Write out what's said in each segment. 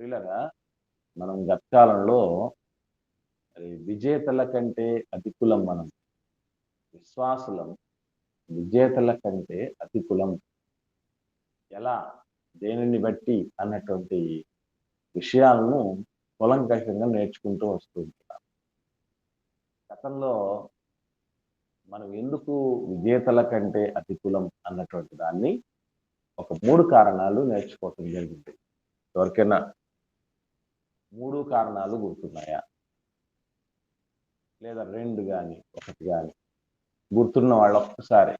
మిత్రులారా, మనం గతకాలంలో విజేతల కంటే అతికులం మనం. విశ్వాసులం విజేతల కంటే అతికులం. ఎలా? దేనిని బట్టి అన్నటువంటి విషయాలను కూలంకషంగా నేర్చుకుంటూ వస్తూ ఉంటున్నాం. గతంలో మనం ఎందుకు విజేతల కంటే అతికులం అన్నటువంటి దాన్ని ఒక 3 కారణాలు నేర్చుకోవటం జరిగింది. ఎవరికైనా 3 కారణాలు గుర్తున్నాయా? లేదా 2 గాని, 1 గాని గుర్తున్న వాళ్ళు ఒక్కసారి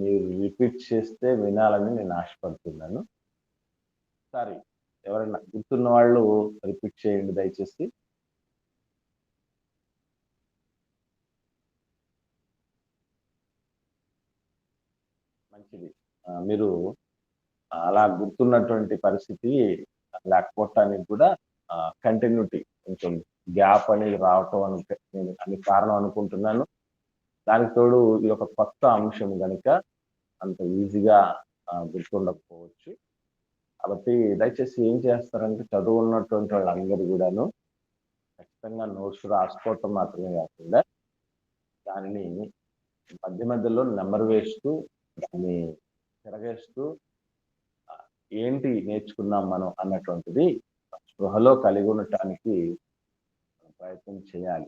మీరు రిపీట్ చేస్తే వినాలని నేను ఆశపడుతున్నాను. సరే, ఎవరైనా గుర్తున్న వాళ్ళు రిపీట్ చేయండి దయచేసి. మంచిది. మీరు అలా గుర్తున్నటువంటి పరిస్థితి లేకపోవటానికి కూడా కంటిన్యూటీ కొంచెం గ్యాప్ అనేది రావటం అని కారణం అనుకుంటున్నాను. దానికి తోడు ఈ యొక్క కొత్త అంశం కనుక అంత ఈజీగా గుర్తుండకపోవచ్చు. కాబట్టి దయచేసి ఏం చేస్తారంటే చదువున్నటువంటి వాళ్ళందరూ కూడాను ఖచ్చితంగా నోట్స్ రాసుకోవటం మాత్రమే కాకుండా దానిని మధ్య మధ్యలో నెంబర్ వేస్తూ దాన్ని తిరగేస్తూ ఏంటి నేర్చుకున్నాం మనం అన్నటువంటిది స్పృహలో కలిగి ఉండటానికి ప్రయత్నం చేయాలి.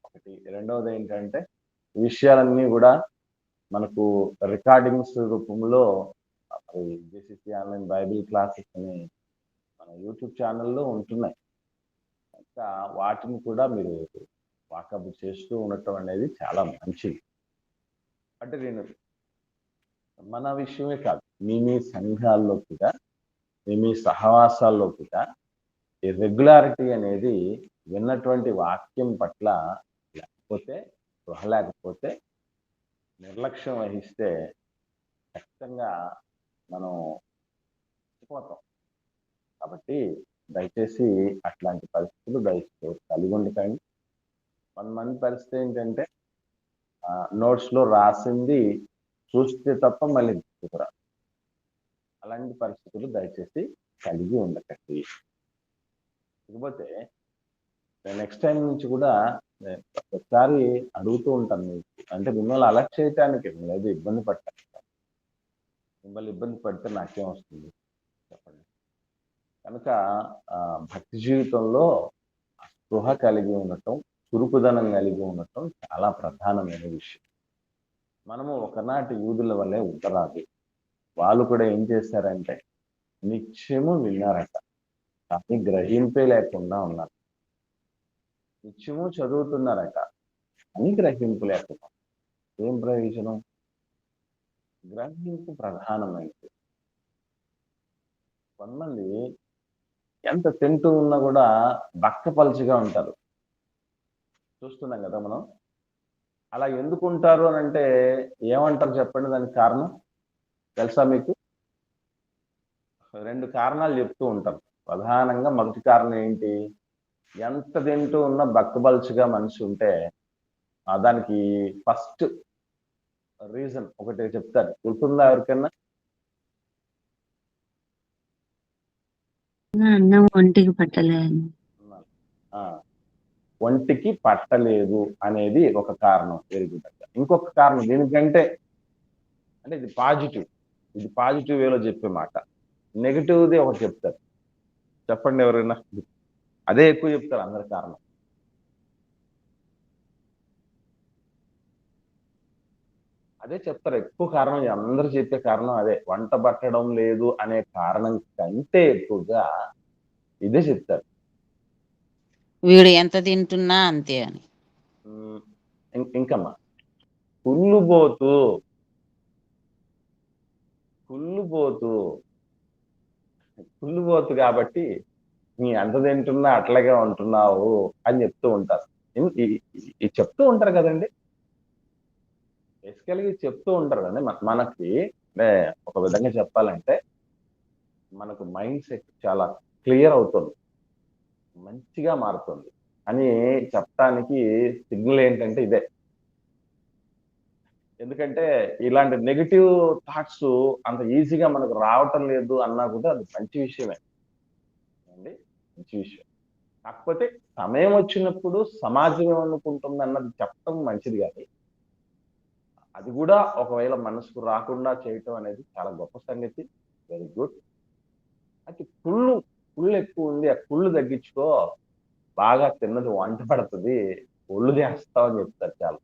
ఒకటి. రెండవది ఏంటంటే విషయాలన్నీ కూడా మనకు రికార్డింగ్స్ రూపంలో జేసీసీ ఆన్లైన్ బైబిల్ క్లాసెస్ అనే మన యూట్యూబ్ ఛానల్లో ఉంటున్నాయి. ఇంకా వాటిని కూడా మీరు వాకప్ చేస్తూ ఉండటం అనేది చాలా మంచిది. అంటే నేను మన విషయమే కాదు, మీ సంఘాల్లో కూడా మీ సహవాసాల్లో కూడా ఈ రెగ్యులారిటీ అనేది విన్నటువంటి వాక్యం పట్ల లేకపోతే స్పృహ లేకపోతే నిర్లక్ష్యం వహిస్తే ఖచ్చితంగా మనం పోతాం. కాబట్టి దయచేసి అట్లాంటి పరిస్థితులు దయచేసి కలిగి ఉండకండి. కొంతమంది పరిస్థితి ఏంటంటే నోట్స్లో రాసింది చూస్తే తప్ప మళ్ళీ గుర్తుకురా. అలాంటి పరిస్థితులు దయచేసి కలిగి ఉండకండి. ఇకపోతే నెక్స్ట్ టైం నుంచి కూడా ఒకసారి అడుగుతూ ఉంటాను మీకు, అంటే మిమ్మల్ని అలర్ట్ చేయటానికి లేదు, ఇబ్బంది పడటానికి. మిమ్మల్ని ఇబ్బంది పడితే నాకేం వస్తుంది చెప్పండి. కనుక భక్తి జీవితంలో స్పృహ కలిగి ఉండటం, చురుకుదనం కలిగి ఉండటం చాలా ప్రధానమైన విషయం. మనము ఒకనాటి యూదుల వల్లే ఉండరాదు. వాళ్ళు కూడా ఏం చేశారంటే నిత్యము విన్నారట, కానీ గ్రహింపే లేకుండా ఉన్నారు. నిత్యము చదువుతున్నారట, అని గ్రహింపు లేకుండా. ఏం ప్రయోజనం? గ్రహింపు ప్రధానమైనది. కొంతమంది ఎంత తింటూ ఉన్నా కూడా బక్కపలుచుగా ఉంటారు. చూస్తున్నాం కదా మనం. అలా ఎందుకు ఉంటారు అని అంటే ఏమంటారు చెప్పండి? దానికి కారణం తెలుసా మీకు? 2 కారణాలు చెప్తూ ఉంటారు. ప్రధానంగా మొదటి కారణం ఏంటి? ఎంత తింటూ ఉన్నా బక్కబలుచుగా మనిషి ఉంటే దానికి ఫస్ట్ రీజన్ ఒకటి చెప్తారు. గుర్తుందా ఎవరికైనా? అన్నం ఒంటికి పట్టలేదు. ఒంటికి పట్టలేదు అనేది ఒక కారణం. Very good. ఇంకొక కారణం దీనికంటే, అంటే ఇది పాజిటివ్ వేలో చెప్పే మాట. నెగిటివ్ది ఒకటి చెప్తారు. చెప్పండి ఎవరైనా. అదే ఎక్కువ చెప్తారు అందరి కారణం. అదే చెప్తారు ఎక్కువ కారణం. అందరూ చెప్పే కారణం అదే. వంట పట్టడం లేదు అనే కారణం కంటే ఎక్కువగా ఇదే చెప్తారు. వీడు ఎంత తింటున్నా అంతే అని. ఇంకమ్మా కుళ్ళుబోతు కాబట్టి నీ ఎంత తింటున్నా అట్లాగే ఉంటున్నావు అని చెప్తూ ఉంటారు. చెప్తూ ఉంటారు కదండి, బేసికల్గా చెప్తూ ఉంటారు కదండి. మనకి ఒక విధంగా చెప్పాలంటే మనకు మైండ్ సెట్ చాలా క్లియర్ అవుతుంది, మంచిగా మారుతుంది అని చెప్పడానికి సిగ్నల్ ఏంటంటే ఇదే. ఎందుకంటే ఇలాంటి నెగిటివ్ థాట్స్ అంత ఈజీగా మనకు రావటం లేదు అన్నా కూడా అది మంచి విషయమే. అండి మంచి విషయం. కాకపోతే సమయం వచ్చినప్పుడు సమాజం ఏమనుకుంటుంది అన్నది చెప్పడం మంచిది కానీ అది కూడా ఒకవేళ మనసుకు రాకుండా చేయటం అనేది చాలా గొప్ప సంగతి. Very good. అయితే కుళ్ళు ఎక్కువ ఉంది, ఆ కుళ్ళు తగ్గించుకో, బాగా తిన్నది వంట పడుతుంది, ఒళ్ళు చేస్తావు అని చెప్తారు చాలా.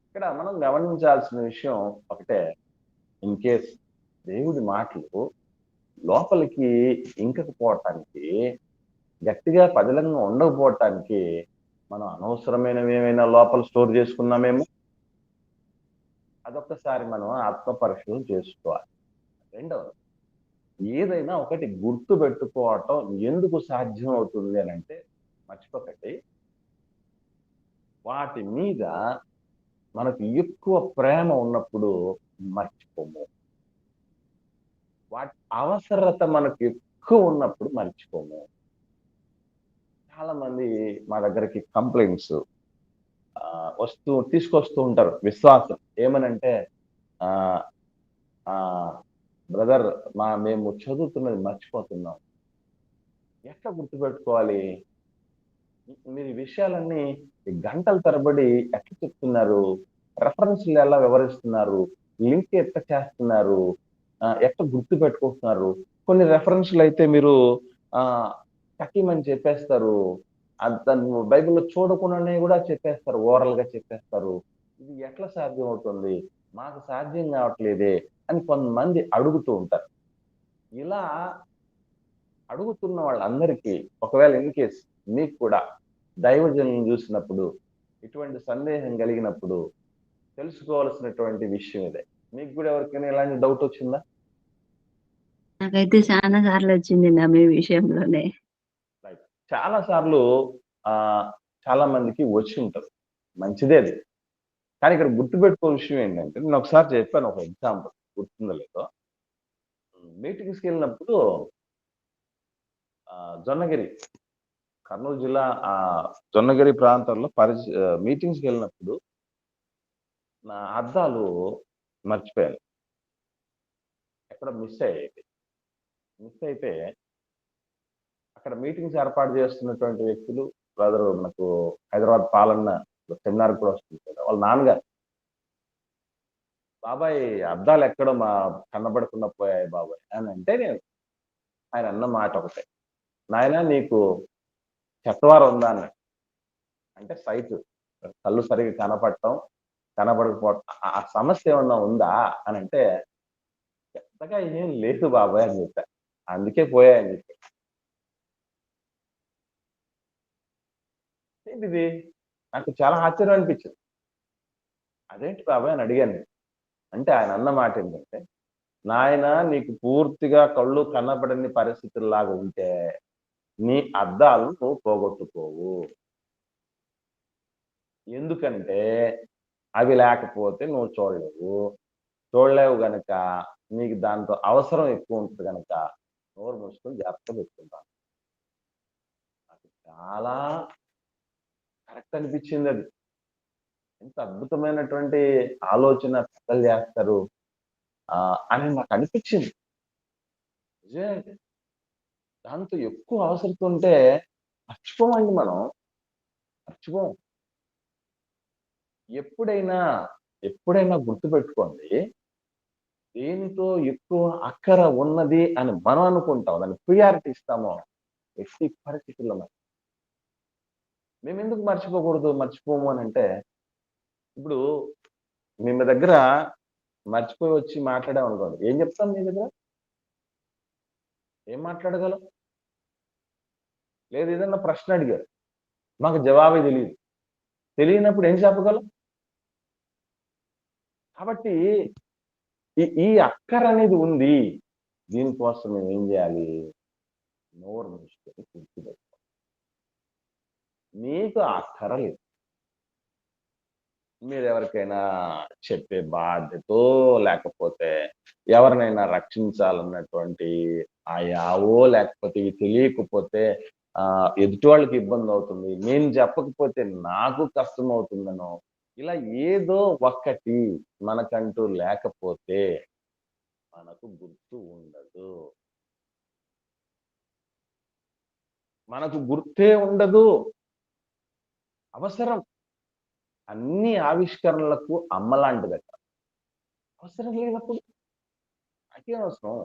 ఇక్కడ మనం గమనించాల్సిన విషయం ఒకటే, ఇన్ కేస్ దేవుడి మాటలు లోపలికి ఇంకకపోవటానికి, గట్టిగా పదిలంగా ఉండకపోవటానికి మనం అనవసరమైనవి ఏమైనా లోపల స్టోర్ చేసుకున్నామేమో, అదొక్కసారి మనం ఆత్మ పరిశీలన చేసుకోవాలి. రెండవది, ఏదైనా ఒకటి గుర్తు పెట్టుకోవటం ఎందుకు సాధ్యం అవుతుంది అని అంటే, మర్చిపోకండి, వాటి మీద మనకు ఎక్కువ ప్రేమ ఉన్నప్పుడు మర్చిపోము. వాటి అవసరత మనకు ఎక్కువ ఉన్నప్పుడు మర్చిపోము. చాలా మంది మా దగ్గరికి కంప్లైంట్స్ తీసుకొస్తూ ఉంటారు. విశ్వాసం ఏమనంటే, ఆ ఆ బ్రదర్, మేము చదువుతున్నది మర్చిపోతున్నాం. ఎట్లా గుర్తుపెట్టుకోవాలి? మీరు ఈ విషయాలన్నీ గంటల తరబడి ఎట్లా చెప్తున్నారు? రెఫరెన్స్లు ఎలా వివరిస్తున్నారు? లింక్ ఎట్లా చేస్తున్నారు? ఎట్లా గుర్తు పెట్టుకుంటున్నారు? కొన్ని రెఫరెన్స్లు అయితే మీరు టకీమని చెప్పేస్తారు. దాన్ని బైబిల్లో చూడకుండానే కూడా చెప్పేస్తారు, ఓరల్ గా చెప్పేస్తారు. ఇది ఎట్లా సాధ్యం అవుతుంది? మాకు సాధ్యం కావట్లేదే అని కొంతమంది అడుగుతూ ఉంటారు. ఇలా అడుగుతున్న వాళ్ళందరికీ, ఒకవేళ ఇన్ కేస్ మీకు కూడా దైవజనులను చూసినప్పుడు ఇటువంటి సందేహం కలిగినప్పుడు తెలుసుకోవాల్సినటువంటి విషయం ఇదే. మీకు కూడా ఎవరికైనా ఇలాంటి డౌట్ వచ్చిందా? నాకైతే చాలా సార్లు వచ్చింది మీ విషయంలోనే. రైట్. చాలా సార్లు ఆ చాలా మందికి వచ్చి ఉంటుంది, మంచిదే అది. కానీ ఇక్కడ గుర్తుపెట్టుకో విషయం ఏంటంటే, నేను ఒకసారి చెప్పాను ఒక ఎగ్జాంపుల్, గుర్తుందో లేదో. మీటింగ్స్కి వెళ్ళినప్పుడు జొన్నగిరి, కర్నూలు జిల్లా జొన్నగిరి ప్రాంతంలో మీటింగ్స్కి వెళ్ళినప్పుడు నా అద్దాలు మర్చిపోయాను. ఎక్కడ మిస్ అయితే అక్కడ మీటింగ్స్ ఏర్పాటు చేస్తున్నటువంటి వ్యక్తులు, బ్రదర్ మనకు హైదరాబాద్ పాలన సెమినార్ కూడా వస్తుంది కదా, వాళ్ళ నాన్నగారు, బాబాయ్ అద్దాలు ఎక్కడో కనబడకుండా పోయాయి బాబాయ్ అని అంటే, ఆయన అన్న మాట ఒకటే, నాయన నీకు చెత్తవారం ఉందా అని. అంటే సైట్, కళ్ళు సరిగ్గా కనపడకపోవటం, ఆ సమస్య ఏమన్నా ఉందా అని అంటే, పెద్దగా ఏం లేదు బాబాయ్ అని చెప్పా, అందుకే పోయాయని చెప్పి. ఏంటిది? నాకు చాలా ఆశ్చర్యం అనిపించింది. అదేంటి బాబాయ్ అని అడిగాను నేను. అంటే ఆయన అన్న మాట ఏంటంటే, నాయన నీకు పూర్తిగా కళ్ళు కనపడని పరిస్థితుల్లాగా ఉంటే నీ అద్దాలు నువ్వు పోగొట్టుకోవు. ఎందుకంటే అవి లేకపోతే నువ్వు చూడలేవు గనక, నీకు దాంతో అవసరం ఎక్కువ ఉంటుంది గనక నోరు మూసుకొని జాగ్రత్తగా పెట్టుకుంటాను. నాకు చాలా కరెక్ట్ అనిపించింది అది. ఎంత అద్భుతమైనటువంటి ఆలోచన పెద్దలు చేస్తారు అని నాకు అనిపించింది. నిజమే. దాంతో ఎక్కువ అవసరం ఉంటే మర్చిపోమండి మనం. మర్చిపోం. ఎప్పుడైనా ఎప్పుడైనా గుర్తుపెట్టుకోండి, దేనితో ఎక్కువ అక్కర ఉన్నది అని మనం అనుకుంటాం, దాన్ని ప్రియారిటీ ఇస్తామో, ఎట్టి పరిస్థితుల్లో మేమెందుకు మర్చిపోము అని అంటే, ఇప్పుడు మీ దగ్గర మర్చిపోయి వచ్చి మాట్లాడాం అనుకోండి, ఏం చెప్తాం మీ దగ్గర? ఏం మాట్లాడగలం? లేదు ఏదన్నా ప్రశ్న అడిగారు, మాకు జవాబే తెలియనప్పుడు ఏం చెప్పగలం? కాబట్టి ఈ అక్కర అనేది ఉంది. దీనికోసం మేము ఏం చేయాలి? నోరు మూసుకొని కూర్చోబెట్టాలి. మీకు అక్కర లేదు. మీరు ఎవరికైనా చెప్పే బాధ్యతో, లేకపోతే ఎవరినైనా రక్షించాలన్నటువంటి యావో, లేకపోతే ఇవి తెలియకపోతే ఎదుటి వాళ్ళకి ఇబ్బంది అవుతుంది, నేను చెప్పకపోతే నాకు కష్టం అవుతుందనో, ఇలా ఏదో ఒక్కటి మనకంటూ లేకపోతే మనకు గుర్తు ఉండదు. మనకు గుర్తే ఉండదు. అవసరం అన్ని ఆవిష్కరణలకు అమ్మలాంటిదట. అవసరం లేనప్పుడు నాకేం అవసరం?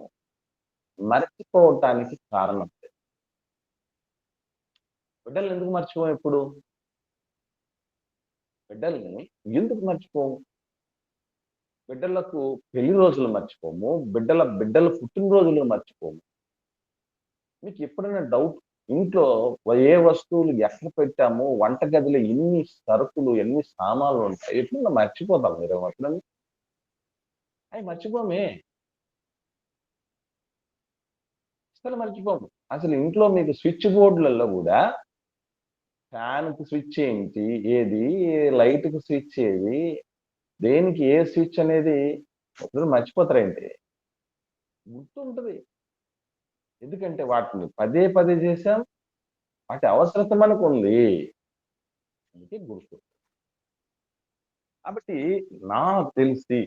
మర్చిపోవటానికి కారణం లేదు. బిడ్డల్ని ఎందుకు మర్చిపోం ఎప్పుడు? బిడ్డల్ని ఎందుకు మర్చిపోము? బిడ్డలకు పెళ్లి రోజులు మర్చిపోము. బిడ్డల పుట్టినరోజులు మర్చిపోము. మీకు ఎప్పుడైనా డౌట్, ఇంట్లో ఏ వస్తువులు ఎక్కడ పెట్టామో, వంటగదిలో ఎన్ని సరుకులు, ఎన్ని సామాన్లు ఉంటాయి, ఎప్పుడన్నా మర్చిపోతాం మీరు ఎప్పుడన్నా? అవి మర్చిపోమే. అసలు మర్చిపోము. అసలు ఇంట్లో మీకు స్విచ్ బోర్డులలో కూడా ఫ్యాన్‌కి స్విచ్ ఏంటి? ఏది? లైట్‌కి స్విచ్ ఏది? దేనికి ఏ స్విచ్ అనేది ఎప్పుడైనా మర్చిపోతారేంటి? గుర్తుంటది. ఎందుకంటే వాటిని పదే పదే చేసాం. వాటి అవసరత మనకుంది. అందుకే గుర్తు. కాబట్టి నాకు తెలిసి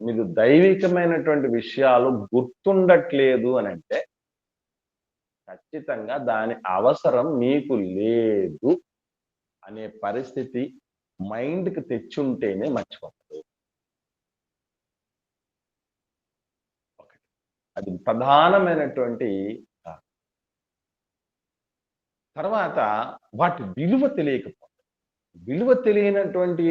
మీరు దైవికమైనటువంటి విషయాలు గుర్తుండట్లేదు అనంటే, ఖచ్చితంగా దాని అవసరం మీకు లేదు అనే పరిస్థితి మైండ్‌కి తెచ్చుంటేనే మర్చిపోతారు. ఒకటి. అది ప్రధానమైనటువంటి కారణం. తర్వాత వాటి విలువ తెలియకపోవడం. విలువ తెలియనటువంటి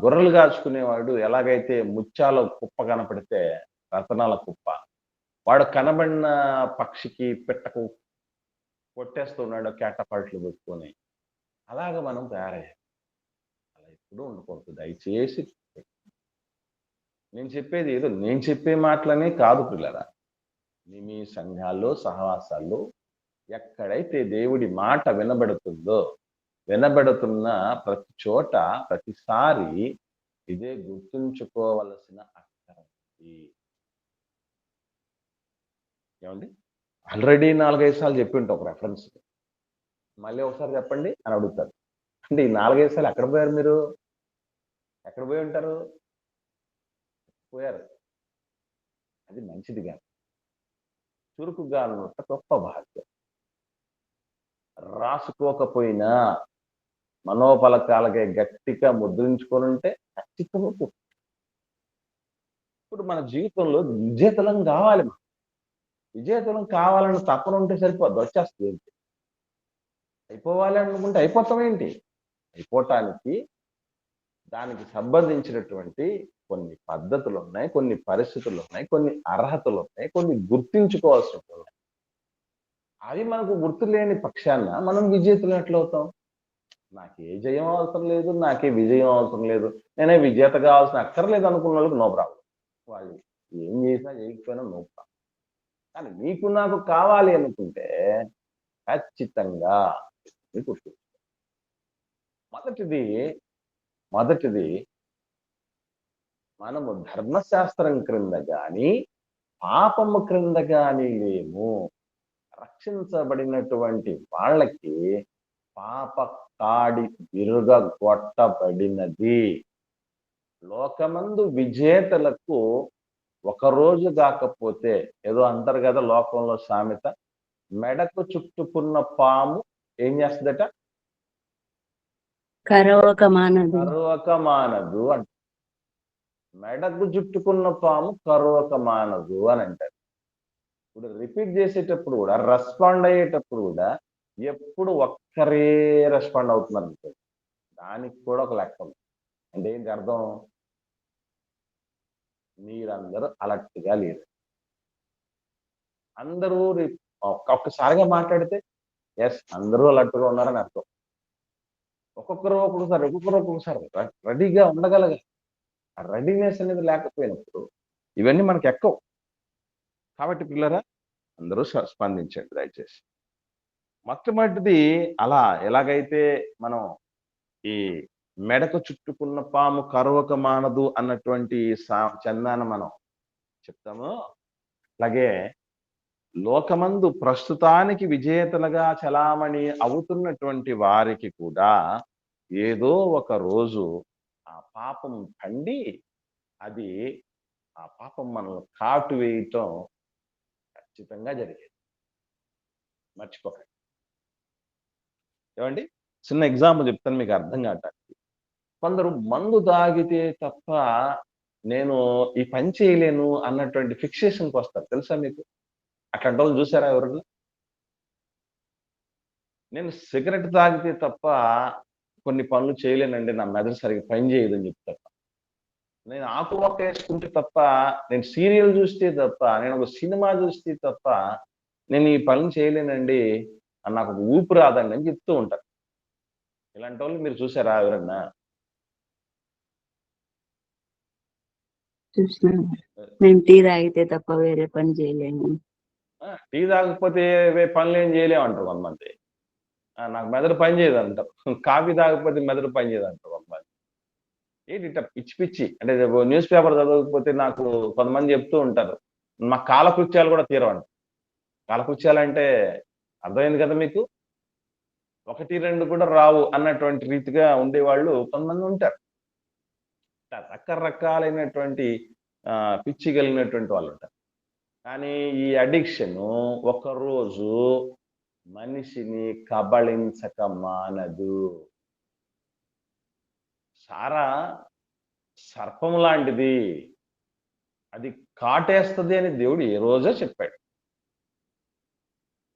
గొర్రెలు కాచుకునేవాడు ఎలాగైతే ముత్యాల కుప్ప కనపడితే రతనాల కుప్ప, వాడు కనబడిన పక్షికి, పిట్టకు కొట్టేస్తున్నాడు క్యాటపల్ట్లు పెట్టుకొని. అలాగ మనం తయారయ్యాం. అలా ఎప్పుడూ ఉండకూడదు. దయచేసి నేను చెప్పే మాటలనే కాదు పిల్లరా. మీ సంఘాల్లో, సహవాసాల్లో ఎక్కడైతే దేవుడి మాట వినబడుతున్న ప్రతి చోట, ప్రతిసారి ఇదే గుర్తుంచుకోవలసిన అక్షరం ఇది. ఏమండి? ఆల్రెడీ 4, 5 సార్లు చెప్పి ఉంటా ఒక రెఫరెన్స్. మళ్ళీ ఒకసారి చెప్పండి అని అడుగుతారు. అంటే ఈ 4, 5 సార్లు ఎక్కడ పోయారు మీరు? ఎక్కడ పోయి ఉంటారు? పోయారు. అది మంచిది కాదు. చురుకుగా ఉన్నట్ట గొప్ప భాగ్యం. రాసుకోకపోయినా మనోఫలకాలకే గట్టిగా ముద్రించుకొని ఉంటే ఖచ్చితంగా ఇప్పుడు మన జీవితంలో విజేతలం కావాలి. విజేతలం కావాలని తపన ఉంటే సరిపోద్ది, వచ్చేస్తుంది ఏంటి? అయిపోవాలి అనుకుంటే అయిపోతామేంటి? అయిపోవటానికి దానికి సంబంధించినటువంటి కొన్ని పద్ధతులు ఉన్నాయి, కొన్ని పరిస్థితులు ఉన్నాయి, కొన్ని అర్హతలు ఉన్నాయి, కొన్ని గుర్తించుకోవాల్సినవి ఉన్నాయి. అవి మనకు గుర్తు లేని పక్షాన మనం విజేతలు ఎట్లవుతాం? నాకే జయం అవసరం లేదు, నాకే విజయం అవసరం లేదు, నేనే విజేత కావాల్సిన అక్కర్లేదు అనుకున్న వాళ్ళకి నో ప్రాబ్లం. వాళ్ళు ఏం చేసినా చేయకపోయినా నో ప్రాబ్లం. కానీ నీకు నాకు కావాలి అనుకుంటే ఖచ్చితంగా గుర్తు. మొదటిది మొదటిది మనము ధర్మశాస్త్రం క్రింద గాని, పాపము క్రింద గాని లేము. రక్షించబడినటువంటి వాళ్ళకి పాప కాడి విరుగగొట్టబడినది. లోకమందు విజేతలకు ఒకరోజు కాకపోతే, ఏదో అంటారు కదా లోకంలో సామెత, మెడకు చుట్టుకున్న పాము ఏం చేస్తుందట? కరవక మానదు. కరువక మానదు అంట. మెడకు చుట్టుకున్న పాము కరువక మానదు అని అంటారు. ఇప్పుడు రిపీట్ చేసేటప్పుడు కూడా, రెస్పాండ్ అయ్యేటప్పుడు కూడా ఎప్పుడు ఒక్కరే రెస్పాండ్ అవుతున్నారు అనుకోండి, దానికి కూడా ఒక లెక్క ఉంది. అంటే ఏంటి అర్థం? మీరందరూ అలర్ట్గా లేరు. అందరూ ఒక్కసారిగా మాట్లాడితే ఎస్ అందరూ అలర్ట్గా ఉన్నారని అర్థం. ఒక్కొక్కరు రెడీగా ఉండగలగాలి. ఆ రెడీనెస్ అనేది లేకపోయినప్పుడు ఇవన్నీ మనకి ఎక్కవు. కాబట్టి పిల్లరా, అందరూ స్పందించండి దయచేసి. మొట్టమొదటిది అలా ఎలాగైతే మనం ఈ మెడకు చుట్టుకున్న పాము కరువక మానదు అన్నటువంటి చందాన మనం చెప్తామో, అలాగే లోకమందు ప్రస్తుతానికి విజేతలుగా చలామణి అవుతున్నటువంటి వారికి కూడా ఏదో ఒక రోజు ఆ పాపం పండి అది ఆ పాపం మనల్ని కాటు వేయటం ఖచ్చితంగా జరిగేది. మర్చిపోకండి. ఏమండి? చిన్న ఎగ్జాంపుల్ చెప్తాను మీకు అర్థం కావటానికి. కొందరు మందు తాగితే తప్ప నేను ఈ పని చేయలేను అన్నటువంటి ఫిక్సేషన్‌కొస్తారు. తెలుసా మీకు? అట్లాంటోళ్ళని చూసారా ఎవరన్నా? నేను సిగరెట్ తాగితే తప్ప కొన్ని పనులు చేయలేనండి. నా మెదడు సరిగ్గా పని చేయదని చెప్తారు. నేను ఆకు వక్క ఏసుకుంటే తప్ప, నేను సీరియల్ చూస్తే తప్ప, నేను ఒక సినిమా చూస్తే తప్ప, నేను ఈ పనులు చేయలేనండి. నాకు ఒక ఊపు రాదండి అని చెప్తూ ఉంటారు. ఇలాంటోళ్ళని మీరు చూసారా ఎవరన్నా? చూసినాను. నేను టీ తాగితే తప్ప వేరే పని చేయలేను. టీ తాగకపోతే పనులేం చేయలేమంటారు కొంతమంది. నాకు మెదడు పని చేయదంటారు. కాఫీ తాగకపోతే మెదడు పని చేయదంటారు కొంతమంది. ఏంటి ఇట్ట పిచ్చి పిచ్చి అంటే న్యూస్ పేపర్ చదవకపోతే నాకు కొంతమంది చెప్తూ ఉంటారు. మా కాలకృత్యాలు కూడా తీరవంట. కాలకృత్యాలంటే అర్థమైంది కదా మీకు? 1, 2 కూడా రావు అన్నటువంటి రీతిగా ఉండేవాళ్ళు కొంతమంది ఉంటారు. రకరకాలైనటువంటి పిచ్చి కలిగినటువంటి వాళ్ళుంటారు. కానీ ఈ అడిక్షను ఒకరోజు మనిషిని కబళించక మానదు. సారా సర్పం లాంటిది. అది కాటేస్తది అని దేవుడు ఏ రోజో చెప్పాడు.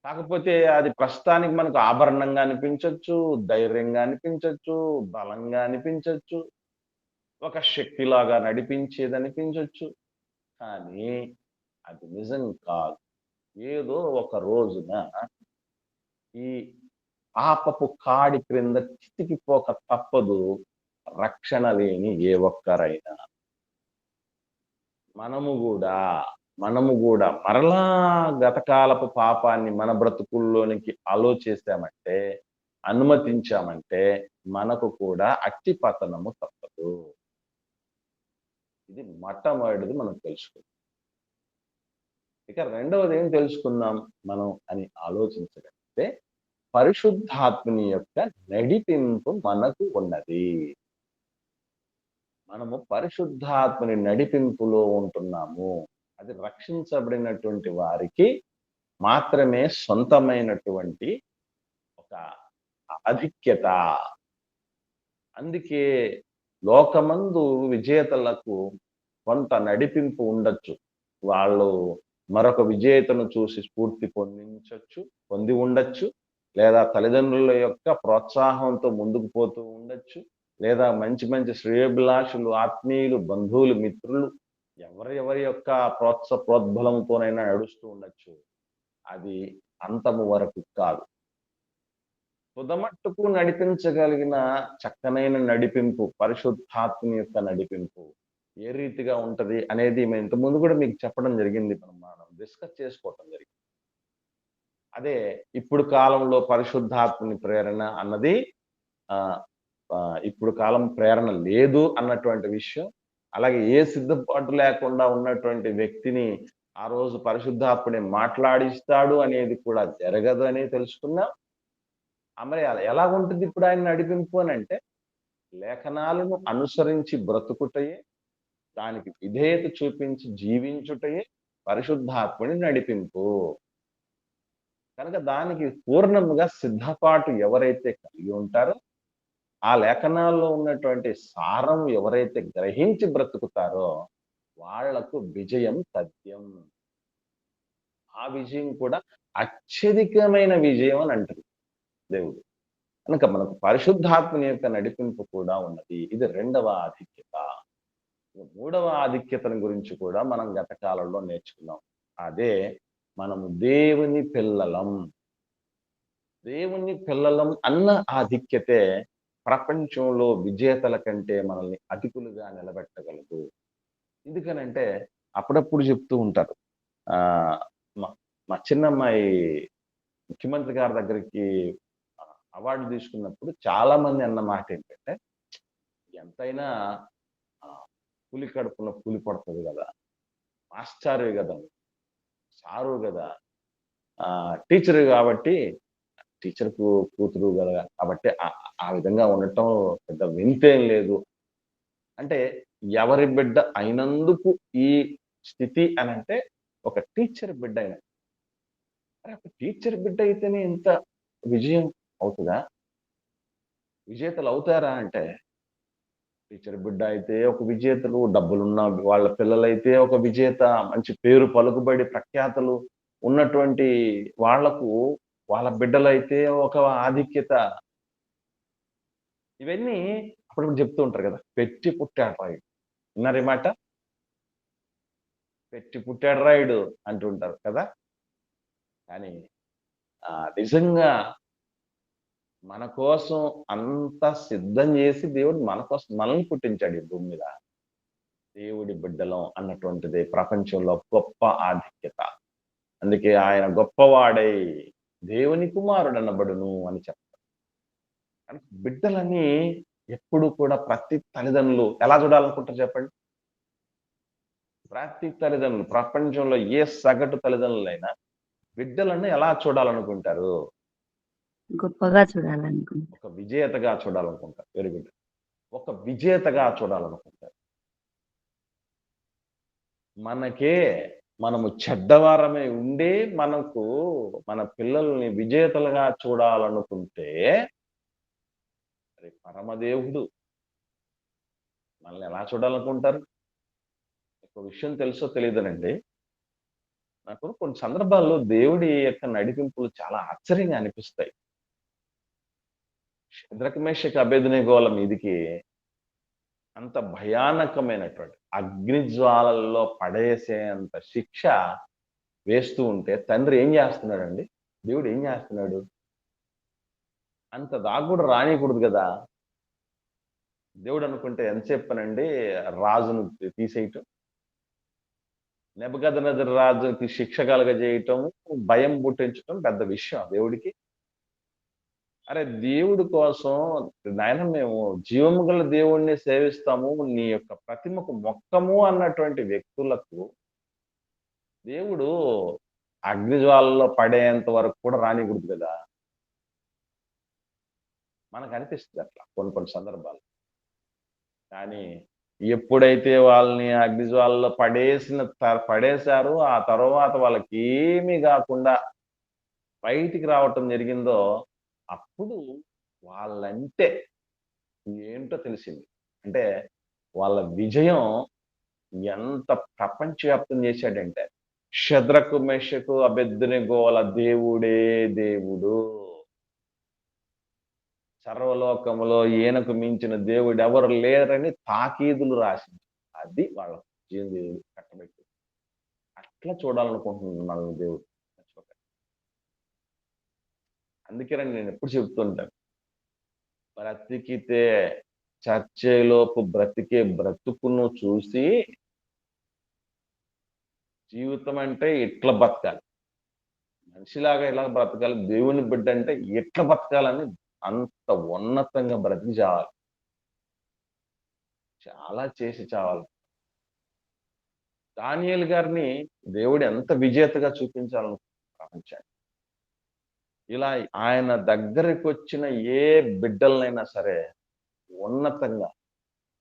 కాకపోతే అది ప్రస్తుతానికి మనకు ఆభరణంగా అనిపించొచ్చు, ధైర్యంగా అనిపించొచ్చు, బలంగా అనిపించొచ్చు, ఒక శక్తిలాగా నడిపించేదనిపించొచ్చు. కానీ అది నిజం కాదు. ఏదో ఒక రోజున ఈ పాపపు కాడి క్రింద చితికిపోక తప్పదు రక్షణ లేని ఏ ఒక్కరైనా. మనము గూడా, మనము గూడా మరలా గతకాలపు పాపాన్ని మన బ్రతుకుల్లోనికి అలో చేశామంటే, అనుమతించామంటే, మనకు కూడా అట్టి పతనము తప్పదు. ఇది మొట్టమొదటిది మనం తెలుసుకుందాం. ఇక రెండవది ఏం తెలుసుకుందాం మనం అని ఆలోచించగలిగితే, పరిశుద్ధాత్ముని యొక్క నడిపింపు మనకు ఉన్నది. మనము పరిశుద్ధాత్మని నడిపింపులో ఉంటున్నాము. అది రక్షించబడినటువంటి వారికి మాత్రమే సొంతమైనటువంటి ఒక ఆధిక్యత. అందుకే లోకమందు విజేతలకు కొంత నడిపింపు ఉండొచ్చు. వాళ్ళు మరొక విజేతను చూసి స్ఫూర్తి పొంది ఉండొచ్చు. లేదా తల్లిదండ్రుల యొక్క ప్రోత్సాహంతో ముందుకు పోతూ ఉండొచ్చు. లేదా మంచి మంచి శ్రేయోభిలాషులు, ఆత్మీయులు, బంధువులు, మిత్రులు ఎవరి యొక్క ప్రోద్బలంతోనైనా నడుస్తూ ఉండొచ్చు. అది అంతము వరకు కాదు. తుదమట్టుకు నడిపించగలిగిన చక్కనైన నడిపింపు, పరిశుద్ధాత్మని యొక్క నడిపింపు ఏ రీతిగా ఉంటది అనేది మేము ఇంతకుముందు కూడా మీకు చెప్పడం జరిగింది. మనం డిస్కస్ చేసుకోవటం జరిగింది. అదే ఇప్పుడు కాలంలో పరిశుద్ధాత్మని ప్రేరణ అన్నది ఇప్పుడు కాలం ప్రేరణ లేదు అన్నటువంటి విషయం. అలాగే ఏ సిద్ధపాటు లేకుండా ఉన్నటువంటి వ్యక్తిని ఆ రోజు పరిశుద్ధాత్ముడే మాట్లాడిస్తాడు అనేది కూడా జరగదు అని తెలుసుకున్నాం. మరి ఎలా ఉంటుంది ఇప్పుడు ఆయన నడిపింపు అనంటే, లేఖనాలను అనుసరించి బ్రతుకుటయే, దానికి విధేయత చూపించి జీవించుటయే పరిశుద్ధాత్ముని నడిపింపు. కనుక దానికి పూర్ణముగా సిద్ధపాటు ఎవరైతే కలిగి ఉంటారో, ఆ లేఖనాల్లో ఉన్నటువంటి సారం ఎవరైతే గ్రహించి బ్రతుకుతారో వాళ్లకు విజయం తథ్యం. ఆ విజయం కూడా అత్యధికమైన విజయం అని అంటారు దేవుడు. కనుక మనకు పరిశుద్ధాత్మని యొక్క నడిపింపు కూడా ఉన్నది. ఇది రెండవ ఆధిక్యత. మూడవ ఆధిక్యతను గురించి కూడా మనం గత కాలంలో నేర్చుకున్నాం. అదే మనము దేవుని పిల్లలం. దేవుని పిల్లలం అన్న ఆధిక్యతే ప్రపంచంలో విజేతల కంటే మనల్ని అధికులుగా నిలబెట్టగలదు. ఎందుకనంటే అప్పుడప్పుడు చెప్తూ ఉంటారు. మా చిన్నమ్మాయి ముఖ్యమంత్రి గారి దగ్గరికి అవార్డు తీసుకున్నప్పుడు చాలా మంది అన్న మాట ఏంటంటే, ఎంతైనా పులి కడుపున పులి పడుతుంది కదా, మాస్టారు కదా, సారు కదా, టీచరు కాబట్టి టీచర్ కూతురు కదా కాబట్టి ఆ విధంగా ఉండటం పెద్ద వింతేం లేదు. అంటే ఎవరి బిడ్డ అయినందుకు ఈ స్థితి అని అంటే ఒక టీచర్ బిడ్డ అయిన టీచర్ బిడ్డ అయితేనే ఇంత విజయం అవుతుందా? విజేతలు అవుతారా అంటే, టీచర్ బిడ్డ అయితే ఒక విజేతలు, డబ్బులున్న వాళ్ళ పిల్లలైతే ఒక విజేత, మంచి పేరు పలుకుబడి ప్రఖ్యాతలు ఉన్నటువంటి వాళ్లకు వాళ్ళ బిడ్డలైతే ఒక ఆధిక్యత. ఇవన్నీ అప్పుడప్పుడు చెప్తూ ఉంటారు కదా, పెట్టి పుట్టాడు రాయుడు. విన్నారు ఈ మాట? పెట్టి పుట్టాడు రాయుడు అంటుంటారు కదా. కానీ నిజంగా మన కోసం అంతా సిద్ధం చేసి దేవుడు మన కోసం మనల్ని పుట్టించాడు ఈ భూమి మీద. దేవుడి బిడ్డలం అన్నటువంటిది ప్రపంచంలో గొప్ప ఆధిక్యత. అందుకే ఆయన గొప్పవాడై దేవుని కుమారుడు అనబడును అని చెప్తారు. కనుక బిడ్డలని ఎప్పుడు కూడా ప్రతి తల్లిదండ్రులు ఎలా చూడాలనుకుంటారు చెప్పండి? ప్రతి తల్లిదండ్రులు, ప్రపంచంలో ఏ సగటు తల్లిదండ్రులైనా బిడ్డలను ఎలా చూడాలనుకుంటారు? గొప్పగా చూడాలనుకుంటా. ఒక విజేతగా చూడాలనుకుంటారు. Very good. ఒక విజేతగా చూడాలనుకుంటారు. మనము చెడ్డవారమే ఉండే మనకు మన పిల్లల్ని విజేతలుగా చూడాలనుకుంటే, పరమదేవుడు మనల్ని ఎలా చూడాలనుకుంటారు? ఒక విషయం తెలుసో తెలియదనండి, నాకు కొన్ని సందర్భాల్లో దేవుడి యొక్క నడిపింపులు చాలా ఆశ్చర్యంగా అనిపిస్తాయి. శద్రక్ మేషక్ అబేద్నెగోల మీదికి అంత భయానకమైనటువంటి అగ్నిజ్వాలల్లో పడేసేంత శిక్ష వేస్తూ ఉంటే తండ్రి ఏం చేస్తున్నాడండి? దేవుడు ఏం చేస్తున్నాడు? అంత దాకా కూడా రానియకూడదు కదా. దేవుడు అనుకుంటే ఎంతసేపనండి రాజును తీసేయటం, నెబుకద్నెజరు రాజుకి శిక్ష కలగజేయటం, భయం పుట్టించటం పెద్ద విషయం దేవుడికి. అరే దేవుడి కోసం నాయన మేము జీవము గల దేవుణ్ణి సేవిస్తాము, నీ యొక్క ప్రతిమకు మొక్కము అన్నటువంటి వ్యక్తులకు దేవుడు అగ్నిజ్వాలలో పడేంత వరకు కూడా రానికూడదు కదా. మనకు అనిపిస్తుంది అట్లా కొన్ని కొన్ని సందర్భాలు. కానీ ఎప్పుడైతే వాళ్ళని అగ్నిజ్వాలలో పడేశారో ఆ తర్వాత వాళ్ళకి ఏమీ కాకుండా బయటికి రావటం జరిగిందో, అప్పుడు వాళ్ళంటే ఏంటో తెలిసింది. అంటే వాళ్ళ విజయం ఎంత ప్రపంచవ్యాప్తం చేశాడంటే, షద్రకు మెషకు అబేద్నెగోల దేవుడే దేవుడు, సర్వలోకములో ఈయనకు మించిన దేవుడు ఎవరు లేరని తాకీదులు రాసింది. అది వాళ్ళ దేవుడు కట్టబెట్టి. అట్లా చూడాలనుకుంటున్నాను దేవుడు. అందుకేనండి నేను ఎప్పుడు చెప్తుంటాను, బ్రతికితే చచ్చేలోపు బ్రతికే బ్రతుకును చూసి జీవితం అంటే ఇట్లా బతకాలి, మనిషిలాగా ఇలా బ్రతకాలి, దేవుని బిడ్డ అంటే ఎట్లా బతకాలని అంత ఉన్నతంగా బ్రతికి చావాలి, చాలా చేసి చావాలి. దానియేలు గారిని దేవుడు ఎంత విజేతగా చూపించాలను ప్రపంచాన్ని. ఇలా ఆయన దగ్గరికి వచ్చిన ఏ బిడ్డలనైనా సరే ఉన్నతంగా,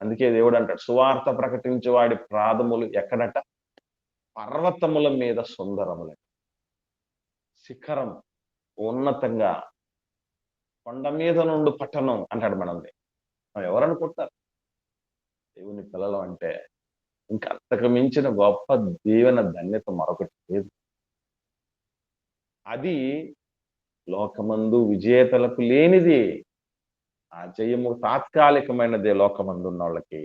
అందుకే దేవుడు అంటాడు, సువార్త ప్రకటించే వాడి పాదములు ఎక్కడట? పర్వతముల మీద సుందరములు, శిఖరం, ఉన్నతంగా, కొండ మీద నుండి పట్టణం అంటాడు. మనం ఎవరనుకుంటారు దేవుని పిల్లలు అంటే? ఇంకా అంతకు మించిన గొప్ప దీవెన ధన్యత మరొకటి లేదు. అది లోకమందు విజేతలకు లేనిది. ఆ జయము తాత్కాలికమైనదే లోకమందు ఉన్న వాళ్ళకి,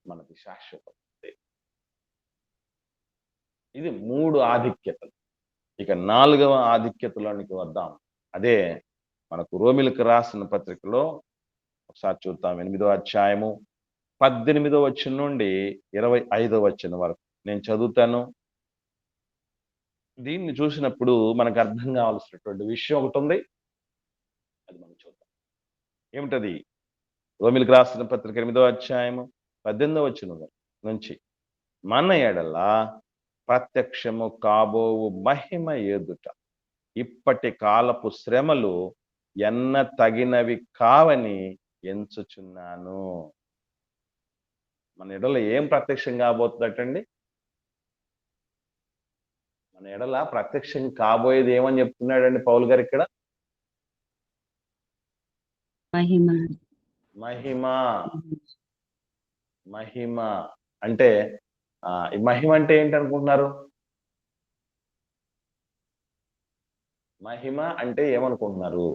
మనకి శాశ్వతం. ఇది 3 ఆధిక్యతలు. ఇక 4వ ఆధిక్యతలోనికి వద్దాం. అదే మనకు రోమిలకు రాసిన పత్రికలో ఒకసారి చూద్దాం. 8వ అధ్యాయము 18వ వచనం నుండి 25వ వచనం వరకు నేను చదువుతాను. దీన్ని చూసినప్పుడు మనకు అర్థం కావాల్సినటువంటి విషయం ఒకటి ఉంది, అది మనం చూద్దాం. ఏమిటది? రోమిలకు రాసిన పత్రిక 8వ అధ్యాయము 18వ వచనం నుంచి, మన ఎడల ప్రత్యక్షము కాబోవు మహిమ ఎదుట ఇప్పటి కాలపు శ్రమలు ఎన్న తగినవి కావని ఎంచుచున్నాను. మన ఎడల ఏం ప్రత్యక్షం కాబోతుందటండి? మన ఎడల ప్రత్యక్షం కాబోయేది ఏమని చెప్తున్నాడండి పౌలు గారు ఇక్కడ? మహిమ. మహిమ. మహిమ అంటే ఈ మహిమ అంటే ఏంటి అనుకుంటున్నారు? మహిమ అంటే ఏమనుకుంటున్నారు?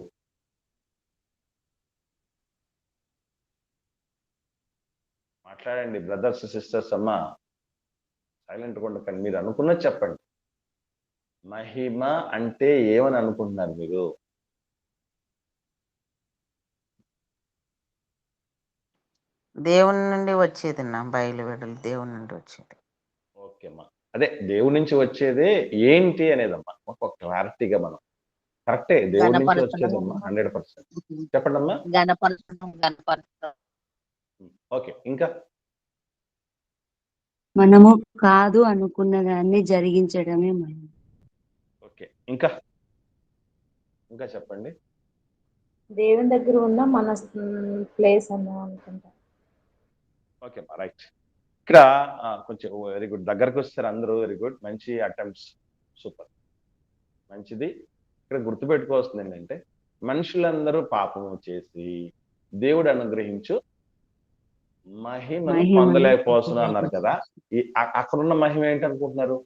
మాట్లాడండి బ్రదర్స్ సిస్టర్స్. అమ్మా సైలెంట్ ఉండకండి, మీరు అనుకున్నది చెప్పండి. మహిమ అంటే ఏమని అనుకుంటున్నారు మీరు? దేవుని నుండి వచ్చేది నా బయలువెడలు దేవుని నుండి వచ్చేది. ఓకే అమ్మా, అదే దేవుడి నుంచి వచ్చేదే ఏంటి అనేదమ్మా ఒక క్లారిటీగా మనం. కరెక్టే, దేవుడి నుంచి వచ్చేదమ్మా 100%. చెప్పండి అమ్మా. ఓకే, ఇంకా మనము కాదు అనుకున్న దాన్ని జరిగించడమే మహిమ. ఓకే, ఇంకా ఇంకా చెప్పండి. దేవుని దగ్గర ఉన్న మన ప్లేస్ అన్నా అనుకుంటా. ఓకే అమ్మా, రైట్. ఇక్కడ కొంచెం వెరీ గుడ్, దగ్గరకు వస్తారు అందరూ. వెరీ గుడ్, మంచి అటెంప్ట్స్, సూపర్, మంచిది. ఇక్కడ గుర్తుపెట్టుకోవాల్సింది ఏంటంటే మనుషులందరూ పాపము చేసి దేవుడు అనుగ్రహించు మహిమను పొందలేకపోతున్నా అన్నారు కదా. అక్కడున్న మహిమ ఏంటి అనుకుంటున్నారు?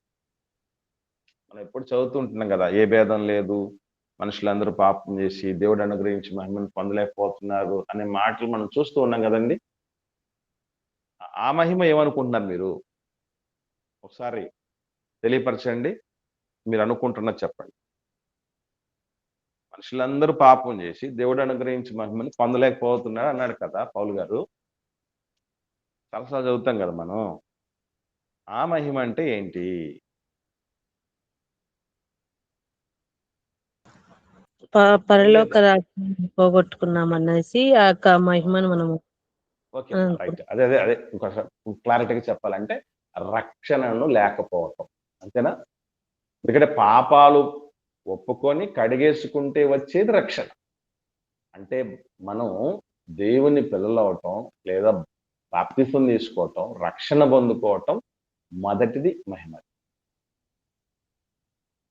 మనం ఎప్పుడు చదువుతూ ఉంటున్నాం కదా, ఏ భేదం లేదు, మనుషులందరూ పాపం చేసి దేవుడు అనుగ్రహించి మహిమను పొందలేకపోతున్నారు అనే మాటలు మనం చూస్తూ ఉన్నాం కదండి. ఆ మహిమ ఏమనుకుంటున్నారు మీరు? ఒకసారి తెలియపరచండి, మీరు అనుకుంటున్నది చెప్పండి. మనుషులందరూ పాపం చేసి దేవుడు అనుగ్రహించి మహిమను పొందలేకపోతున్నారు అన్నాడు కదా పౌలు గారు. చాలాసార్లు చదువుతాం కదా మనం. ఆ మహిమ అంటే ఏంటి? పరలోక రాజ్యం పోగొట్టుకున్నాం అనేసి ఆ మహిమను మనము. ఓకే రైట్, అదే అదే అదే ఇంకోసారి క్లారిటీగా చెప్పాలంటే రక్షణను లేకపోవటం, అంతేనా? ఎందుకంటే పాపాలు ఒప్పుకొని కడిగేసుకుంటే వచ్చేది రక్షణ. అంటే మనం దేవుని పిల్లలవటం లేదా బాప్తిసం తీసుకోవటం, రక్షణ పొందుకోవటం మొదటిది మహిమ.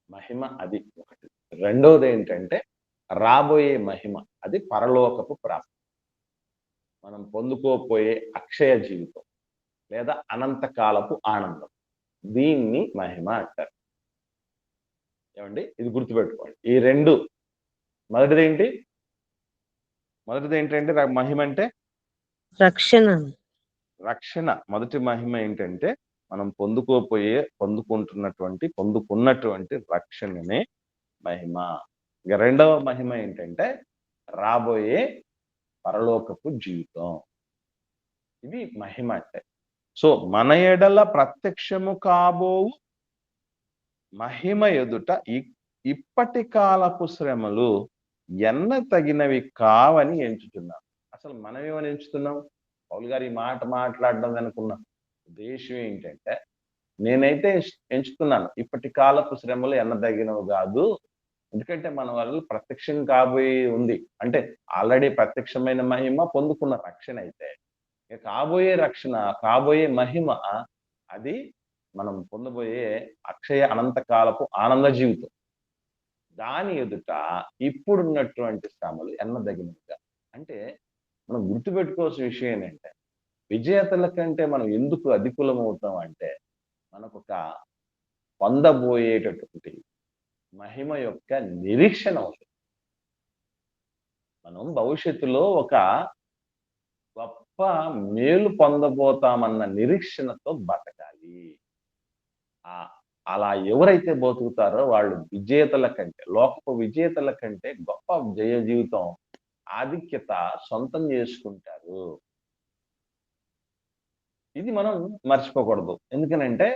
మహిమ అది ఒకటి. రెండవది ఏంటంటే రాబోయే మహిమ, అది పరలోకపు ప్రాప్తి. మనం పొందుకోపోయే అక్షయ జీవితం లేదా అనంతకాలపు ఆనందం, దీన్ని మహిమ అంటారు. ఏమండి, ఇది గుర్తుపెట్టుకోండి. ఈ రెండు. మొదటిది ఏంటి? మొదటిది ఏంటంటే మహిమ అంటే రక్షణ. రక్షణ. మొదటి మహిమ ఏంటంటే మనం పొందుకున్నటువంటి రక్షణనే మహిమ. ఇక రెండవ మహిమ ఏంటంటే రాబోయే పరలోకపు జీవితం. ఇది మహిమ అంటే. సో మన ఎడల ప్రత్యక్షము కాబోవు మహిమ ఎదుట ఇప్పటి కాలపు శ్రమలు ఎన్న తగినవి కావని ఎంచుతున్నాం. అసలు మనం ఏమని ఎంచుతున్నాం? పౌలు గారు ఈ మాట మాట్లాడడం అనుకున్న ఉద్దేశం ఏంటంటే, నేనైతే ఎంచుతున్నాను ఇప్పటి కాలపు శ్రమలు ఎన్నదగినవి కాదు. ఎందుకంటే మన వల్ల ప్రత్యక్షం కాబోయే ఉంది. అంటే ఆల్రెడీ ప్రత్యక్షమైన మహిమ పొందుకున్న రక్షణ అయితే, కాబోయే రక్షణ, కాబోయే మహిమ, అది మనం పొందబోయే అక్షయ అనంతకాలపు ఆనంద జీవితం. దాని ఎదుట ఇప్పుడున్నటువంటి శ్రమలు ఎన్నదగినవిగా. అంటే మనం గుర్తుపెట్టుకోవాల్సిన విషయం ఏంటంటే, విజేతల కంటే మనం ఎందుకు అధికులం అవుతాం అంటే, మనకు ఒక పొందబోయేటటువంటి మహిమ యొక్క నిరీక్షణ ఉంది. మనం భవిష్యత్తులో ఒక గొప్ప మేలు పొందబోతామన్న నిరీక్షణతో బతకాలి. అలా ఎవరైతే బతుకుతారో వాళ్ళు విజేతల కంటే, లోకపు విజేతల కంటే గొప్ప జయ జీవితం, ఆధిక్యత సొంతం చేసుకుంటారు. ఇది మనం మర్చిపోకూడదు. ఎందుకనంటే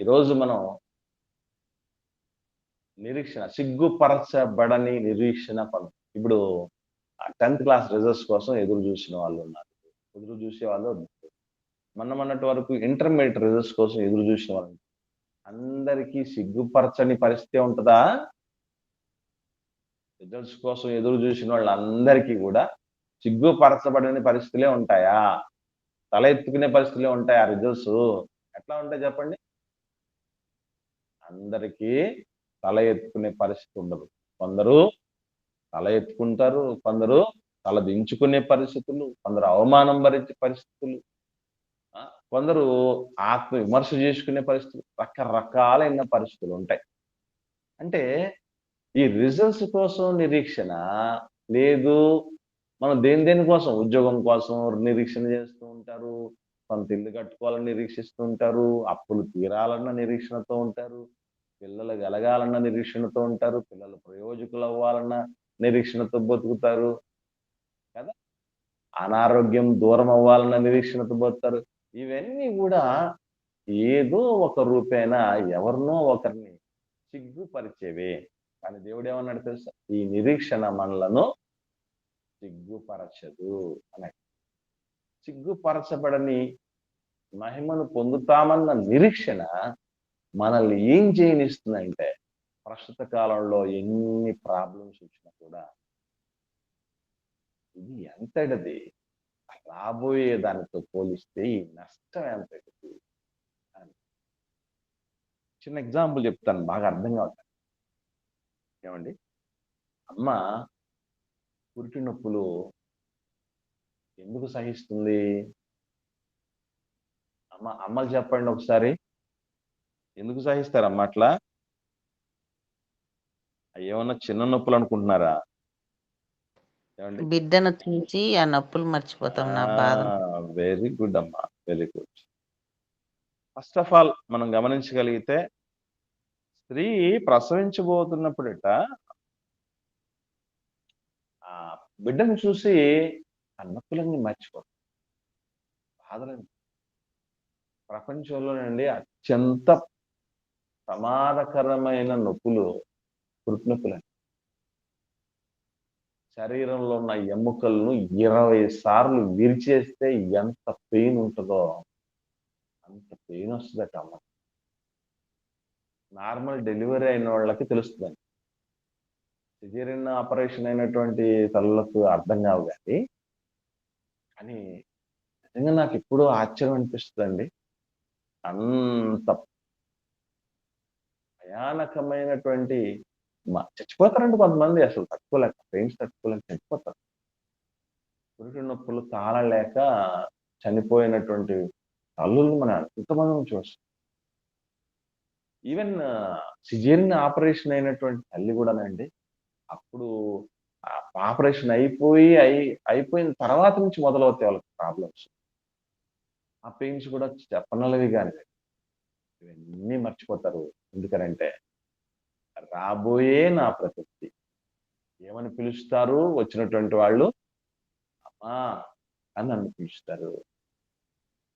ఈరోజు మనం నిరీక్షణ, సిగ్గుపరచబడని నిరీక్షణ ఇప్పుడు 10th క్లాస్ రిజల్ట్స్ కోసం ఎదురు చూసిన వాళ్ళు ఉన్నారు, ఎదురు చూసే వాళ్ళు ఉన్నారు. మొన్నటి వరకు ఇంటర్మీడియట్ రిజల్ట్స్ కోసం ఎదురు చూసిన వాళ్ళు. అందరికీ సిగ్గుపరచని పరిస్థితి ఉంటుందా? రిజల్ట్స్ కోసం ఎదురు చూసిన వాళ్ళందరికీ కూడా సిగ్గుపరచబడని పరిస్థితులే ఉంటాయా? తల ఎత్తుకునే పరిస్థితులే ఉంటాయి. ఆ రిజల్ట్స్ ఎట్లా ఉంటాయి చెప్పండి? అందరికీ తల ఎత్తుకునే పరిస్థితి ఉండదు. కొందరు తల ఎత్తుకుంటారు, కొందరు తలదించుకునే పరిస్థితులు, కొందరు అవమానం భరించే పరిస్థితులు, ఆ, కొందరు ఆత్మ విమర్శ చేసుకునే పరిస్థితులు, రకరకాలైన పరిస్థితులు ఉంటాయి. అంటే ఈ రిజల్ట్స్ కోసం నిరీక్షణ లేదు. మనం దేని కోసం, ఉద్యోగం కోసం నిరీక్షణ చేస్తూ ఉంటారు, సొంత ఇల్లు కట్టుకోవాలని నిరీక్షిస్తూ ఉంటారు, అప్పులు తీరాలన్న నిరీక్షణతో ఉంటారు, పిల్లలు వెలగాలన్న నిరీక్షణతో ఉంటారు, పిల్లలు ప్రయోజకులు అవ్వాలన్న నిరీక్షణతో బతుకుతారు కదా. అనారోగ్యం దూరం అవ్వాలన్న నిరీక్షణతో బతుకుతారు. ఇవన్నీ కూడా ఏదో ఒక రూపేణ ఎవరినో ఒకరిని సిగ్గుపరిచేవే. కానీ దేవుడు ఏమన్నాడు తెలుసా? ఈ నిరీక్షణ మనలను సిగ్గుపరచదు అన్నాడు. సిగ్గుపరచబడని మహిమను పొందుతామన్న నిరీక్షణ మనల్ని ఏం చేయనిస్తుందంటే, ప్రస్తుత కాలంలో ఎన్ని ప్రాబ్లమ్స్ వచ్చినా కూడా ఇది ఎంతటిది, రాబోయే దానితో పోలిస్తే ఈ నష్టం ఎంతటిది అని. చిన్న ఎగ్జాంపుల్ చెప్తాను, బాగా అర్థం కావాలి. ఏమండి, అమ్మ పురిటి నొప్పులు ఎందుకు సహిస్తుంది? అమ్మలు చెప్పండి ఒకసారి, ఎందుకు సహిస్తారమ్మా అట్లా? ఏమన్నా చిన్న నొప్పులు అనుకుంటున్నారా? ఏమండి, బిడ్డను చూసి ఆ నొప్పులు మర్చిపోతాం, నా బాధ. వెరీ గుడ్ అమ్మా, very good. First of all మనం గమనించగలిగితే, స్త్రీ ప్రసవించబోతున్నప్పుడట ఆ బిడ్డను చూసి ఆ నొప్పులన్నీ మర్చిపోతాం, బాధలని. ప్రపంచంలోనండి అత్యంత ప్రమాదకరమైన నొప్పులు పురుటి నొప్పులని. శరీరంలో ఉన్న ఎముకలను 20 సార్లు విరిచేస్తే ఎంత పెయిన్ ఉంటుందో అంత పెయిన్ వస్తుందట అమ్మ. నార్మల్ డెలివరీ అయిన వాళ్ళకి తెలుస్తుందండి, సిజేరియన్ ఆపరేషన్ అయినటువంటి తల్లులకు అర్థం కావు. కానీ నిజంగా నాకు ఎప్పుడూ ఆశ్చర్యం అనిపిస్తుందండి. అంత భయానకమైనటువంటి చచ్చిపోతారండి కొంతమంది, అసలు తట్టుకోలేక, పెయిన్స్ తట్టుకోలేక చచ్చిపోతారు. పురిటి నొప్పులు తాళలేక చనిపోయినటువంటి తల్లులు మనం ఎంతమంది చూస్తాం. ఈవెన్ సిజేరియన్ ఆపరేషన్ అయినటువంటి తల్లి కూడానండి, అప్పుడు ఆపరేషన్ అయిపోయిన తర్వాత నుంచి మొదలవుతాయి వాళ్ళకి ప్రాబ్లమ్స్. ఆ పెయిన్స్ కూడా చెప్పనలవి కానీ ఇవన్నీ మర్చిపోతారు. ఎందుకనంటే రాబోయే నా ప్రతిష్ఠి ఏమని పిలుస్తారు వచ్చినటువంటి వాళ్ళు? అమ్మా అని నన్ను పిలుస్తారు,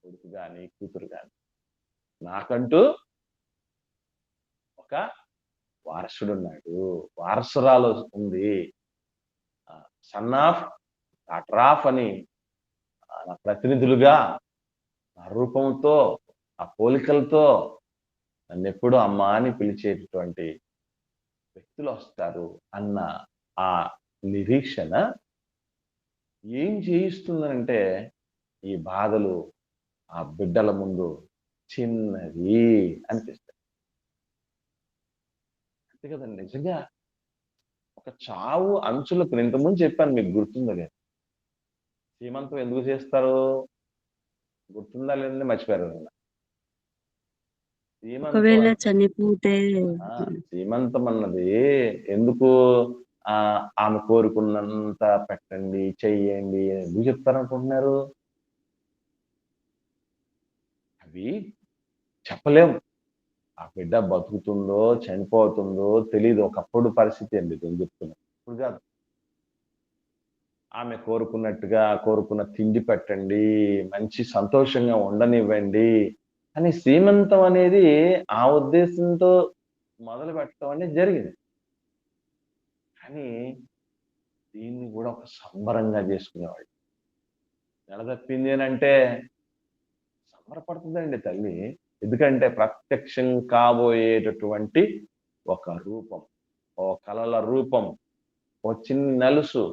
కొడుకు కానీ కూతురు కానీ. నాకంటూ ఒక వారసుడు ఉన్నాడు, వారసురాలు ఉంది, సన్ ఆఫ్, డాటర్ ఆఫ్ అని నా ప్రతినిధులుగా, నా రూపంతో, ఆ పోలికలతో నన్ను ఎప్పుడు అమ్మ అని పిలిచేటటువంటి వ్యక్తులు వస్తారు అన్న ఆ నిరీక్షణ ఏం చేయిస్తుందంటే, ఈ బాధలు ఆ బిడ్డల ముందు చిన్నది అనిపిస్తాయి. అంతే కదండి. నిజంగా ఒక చావు అంచులకు, నేను ఇంతకుముందు చెప్పాను, మీకు గుర్తుందా లేదు? సీమంతం ఎందుకు చేస్తారు? గుర్తుందా లేదని మర్చిపోయారు. ఒకవేళ చనిపోతే సీమంతం అన్నది ఎందుకు? ఆమె కోరుకున్నంత పెట్టండి, చెయ్యండి ఎందుకు చెప్తారనుకుంటున్నారు? అవి చెప్పలేము. ఆ బిడ్డ బతుకుతుందో చనిపోతుందో తెలియదు. ఒకప్పుడు పరిస్థితి అండి నేను చెప్తున్నా, ఇప్పుడు కాదు. ఆమె కోరుకున్నట్టుగా కోరుకున్న తిండి పెట్టండి, మంచి సంతోషంగా ఉండనివ్వండి అని సీమంతం అనేది ఆ ఉద్దేశంతో మొదలు పెట్టడం అనేది జరిగింది. కానీ దీన్ని కూడా ఒక సంబరంగా చేసుకునేవాళ్ళు. నెల తప్పింది అని అంటే సంబరపడుతుందండి తల్లి. ఎందుకంటే ప్రత్యక్షం కాబోయేటటువంటి ఒక రూపం, ఓ కలల రూపం, ఓ చిన్న నలుసు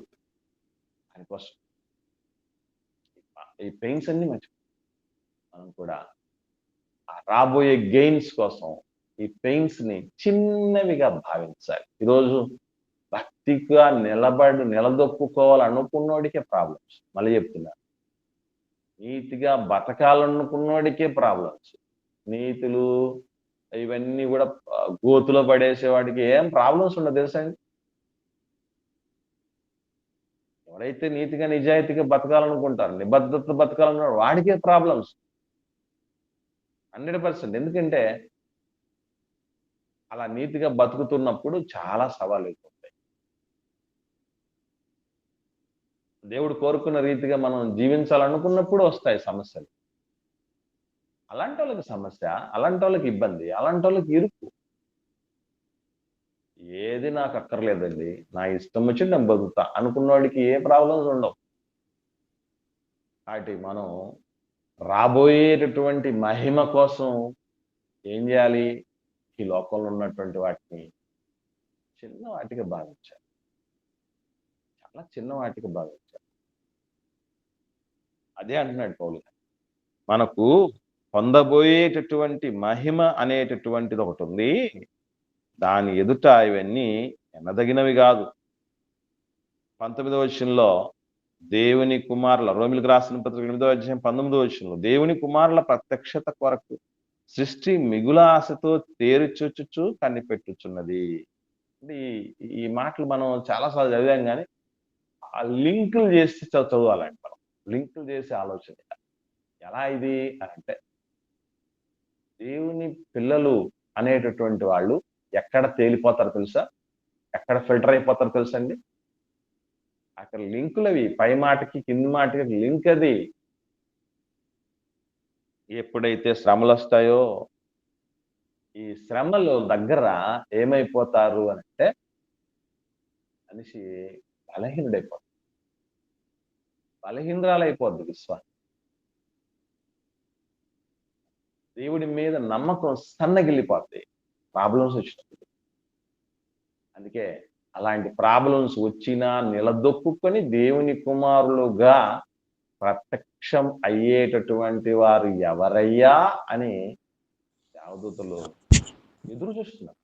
దానికోసం ఈ పెయిన్స్ అన్ని మర్చిపో, మనం కూడా రాబోయే గెయిన్స్ కోసం ఈ పెయిన్స్ ని చిన్నవిగా భావించాలి. ఈరోజు భక్తిగా నిలదొక్కుకోవాలనుకున్నోడికే ప్రాబ్లమ్స్. మళ్ళీ చెప్తున్నా, నీతిగా బతకాలనుకున్నోడికే ప్రాబ్లమ్స్. నీతులు ఇవన్నీ కూడా గోతులో పడేసేవాడికి ఏం ప్రాబ్లమ్స్ ఉండదు తెలుసా అండి. ఎవరైతే నీతిగా నిజాయితీగా బతకాలనుకుంటారు, నిబద్ధత బతకాలనుకుంటారు, వాడికే ప్రాబ్లమ్స్ 100%. ఎందుకంటే అలా నీతిగా బతుకుతున్నప్పుడు చాలా సవాళ్ళు అయిపోతాయి. దేవుడు కోరుకున్న రీతిగా మనం జీవించాలనుకున్నప్పుడు వస్తాయి సమస్యలు. అలాంటి వాళ్ళకి సమస్య, అలాంటి వాళ్ళకి ఇబ్బంది, అలాంటి వాళ్ళకి ఇరుకు. ఏది నాకు అక్కర్లేదండి, నా ఇష్టం వచ్చి నేను బతుకుతా అనుకున్నవాడికి ఏ ప్రాబ్లమ్స్ ఉండవు. కాబట్టి మనం రాబోయేటటువంటి మహిమ కోసం ఏం చేయాలి? ఈ లోకంలో ఉన్నటువంటి వాటిని చిన్న వాటిగా భావించాలి. చాలా చిన్న వాటిగా భావించాలి. అదే అంటున్నాడు పౌలు గారు. మనకు పొందబోయేటటువంటి మహిమ అనేటటువంటిది ఒకటి ఉంది. దాని ఎదుట ఇవన్నీ ఎనదగినవి కాదు. 19వ వచనంలో దేవుని కుమారుల, రోమిలకు రాసిన పత్రిక 8వ అధ్యాయం 19వ వచనంలో దేవుని కుమారుల ప్రత్యక్షత కొరకు సృష్టి మిగుల ఆశతో తేరుచూచుచు కనిపెట్టుచున్నది. ఈ మాటలు మనం చాలాసార్లు చదివాం, కానీ ఆ లింకులు చేసి చదవాలండి. మనం లింకులు చేసి ఆలోచన ఎలా ఇది అని అంటే, దేవుని పిల్లలు అనేటటువంటి వాళ్ళు ఎక్కడ తేలిపోతారో తెలుసా? ఎక్కడ ఫిల్టర్ అయిపోతారో తెలుసా అండి? అక్కడ లింకులు అవి, పై మాటకి కింది మాటకి లింక్ అది. ఎప్పుడైతే శ్రమలు వస్తాయో ఈ శ్రమలు దగ్గర ఏమైపోతారు అని అంటే, మనిషి బలహీనుడైపోతాడు, బలహీనరాలైపోద్ది విశ్వాసం. దేవుడి మీద నమ్మకం సన్నగిల్లిపోద్ది ప్రాబ్లమ్స్ వచ్చినప్పుడు. అందుకే అలాంటి ప్రాబ్లమ్స్ వచ్చినా నిలదొక్కుని దేవుని కుమారులుగా ప్రత్యక్షం అయ్యేటటువంటి వారు ఎవరయ్యా అని దేవదూతలు ఎదురు చూస్తున్నారు.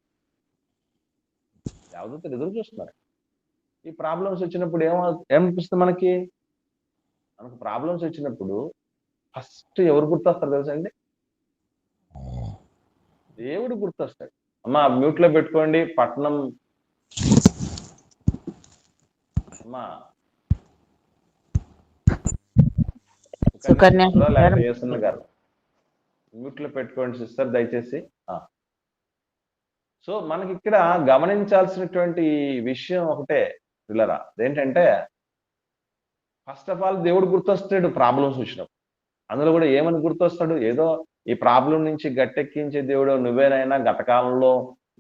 దేవదూతలు ఎదురు చూస్తున్నారు. ఈ ప్రాబ్లమ్స్ వచ్చినప్పుడు ఏమనిపిస్తుంది మనకి? మనకు ప్రాబ్లమ్స్ వచ్చినప్పుడు ఫస్ట్ ఎవరు గుర్తొస్తారు తెలుసా అండి? దేవుడు గుర్తొస్తాడు. అమ్మా మ్యూట్ లో పెట్టుకోండి. పట్నం అమ్మా సుకన్య గారు మ్యూట్ లో పెట్టుకోండి సిస్టర్ దయచేసి. సో మనకి ఇక్కడ గమనించాల్సినటువంటి విషయం ఒకటే పిల్లరా, ఏంటంటే ఫస్ట్ ఆఫ్ ఆల్ దేవుడు గుర్తొస్తాడు ప్రాబ్లమ్స్ వచ్చినప్పుడు. అందులో కూడా ఏమని గుర్తొస్తాడు? ఏదో ఈ ప్రాబ్లం నుంచి గట్టెక్కించే దేవుడు నువ్వేనైనా, గతకాలంలో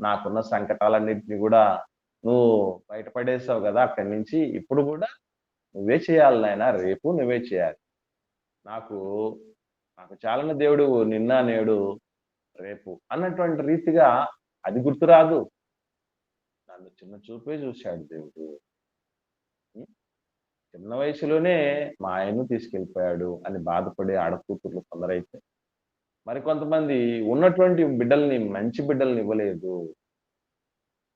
నాకున్న సంకటాలన్నింటినీ కూడా నువ్వు బయటపడేసావు కదా అక్కడి నుంచి, ఇప్పుడు కూడా నువ్వే చేయాలి నాయనా, రేపు నువ్వే చేయాలి. నాకు చాలని దేవుడు నిన్న నేడు రేపు అన్నటువంటి రీతిగా అది గుర్తురాదు. నన్ను చిన్న చూపే చూశాడు దేవుడు. చిన్న వయసులోనే మా ఆయన్ను తీసుకెళ్ళిపోయాడు అని బాధపడే ఆడకూతుర్లు కొందరైతే, మరికొంతమంది ఉన్నటువంటి బిడ్డల్ని, మంచి బిడ్డల్ని ఇవ్వలేదు,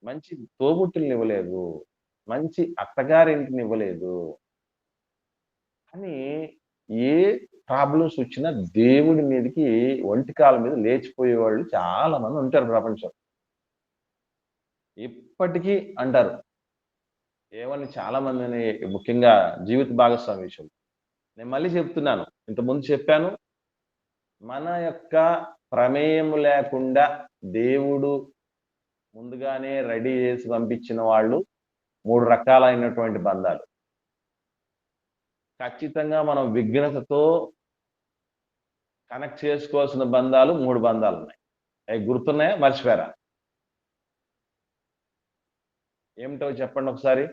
మంచి తోబుట్టుల్ని ఇవ్వలేదు, మంచి అత్తగారింటిని ఇవ్వలేదు అని ఏ ప్రాబ్లమ్స్ వచ్చినా దేవుడి మీదకి ఒంటికాల మీద లేచిపోయే వాళ్ళు చాలా మంది ఉంటారు ప్రపంచం. ఇప్పటికీ అంటారు ఏమని చాలా మందిని, ముఖ్యంగా జీవిత భాగస్వామి విషయం. నేను మళ్ళీ చెప్తున్నాను, ఇంతకుముందు చెప్పాను, మన యొక్క ప్రమేయం లేకుండా దేవుడు ముందుగానే రెడీ చేసి పంపించిన వాళ్ళు 3 రకాలైనటువంటి బంధాలు. ఖచ్చితంగా మనం విఘ్నతతో కనెక్ట్ చేసుకోవాల్సిన బంధాలు 3 బంధాలు ఉన్నాయి. అవి గుర్తున్నాయా, మర్చిపోయారా? ఏమిటో చెప్పండి ఒకసారి.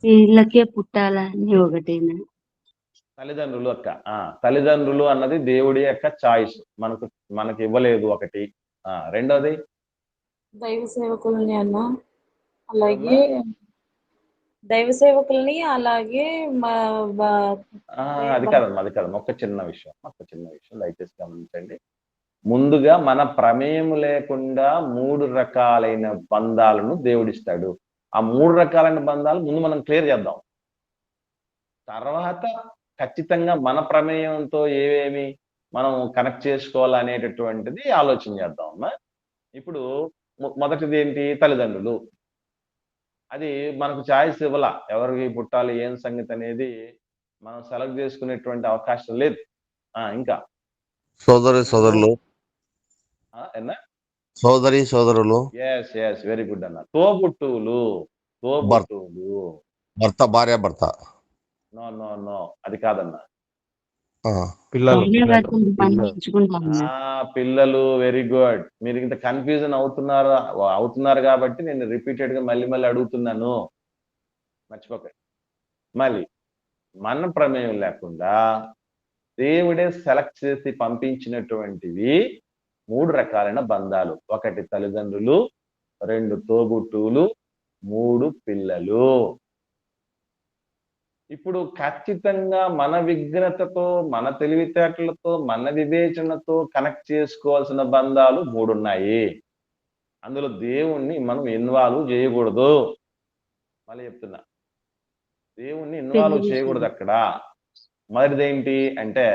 వీళ్ళకే పుట్టాలని ఒకటేనా? తల్లిదండ్రులు అక్క. తల్లిదండ్రులు అన్నది దేవుడి యొక్క చాయిస్, మనకి ఇవ్వలేదు ఒకటి. రెండోది దైవ సేవకుల్ని అన్న, అలాగే దైవ సేవకుల్ని, అలాగే అది కాదమ్మా, ఒక చిన్న విషయం దయచేసి గమనించండి. ముందుగా మన ప్రమేయం లేకుండా 3 రకాలైన బంధాలను దేవుడిస్తాడు. ఆ 3 రకాలైన బంధాలు ముందు మనం క్లియర్ చేద్దాం. తర్వాత ఖచ్చితంగా మన ప్రమేయంతో ఏవేమి మనం కనెక్ట్ చేసుకోవాలనేటటువంటిది ఆలోచన చేద్దాం అమ్మా. ఇప్పుడు మొదటిది ఏంటి? తల్లిదండ్రులు. అది మనకు చాయిస్ ఇవ్వాల. ఎవరికి పుట్టాలి, ఏం సంగతి అనేది మనం సెలెక్ట్ చేసుకునేటువంటి అవకాశం లేదు. ఇంకా సోదరులు ఎన్నా సోదరులు ఎస్ వెరీ గుడ్ అన్న. తోబుట్టువులు భర్త భార్య భర్త నో నో నో అది కాదన్న. పిల్లలు వెరీ గుడ్. మీరు ఇంత కన్ఫ్యూజన్ అవుతున్నారు కాబట్టి నేను రిపీటెడ్ గా మళ్ళీ అడుగుతున్నాను. మర్చిపోకండి. మళ్ళీ మన ప్రమేయం లేకుండా దేవుడే సెలెక్ట్ చేసి పంపించినటువంటివి 3 రకాలైన బంధాలు. 1 తల్లిదండ్రులు, 2 తోబుట్టువులు, 3 పిల్లలు. ఇప్పుడు ఖచ్చితంగా మన విఘ్నతతో, మన తెలివితేటలతో, మన వివేచనతో కనెక్ట్ చేసుకోవాల్సిన బంధాలు 3 ఉన్నాయి. అందులో దేవుణ్ణి మనం ఇన్వాల్వ్ చేయకూడదు. మళ్ళీ చెప్తున్నా, దేవుణ్ణి ఇన్వాల్వ్ చేయకూడదు అక్కడ. మొదటిదేంటి అంటే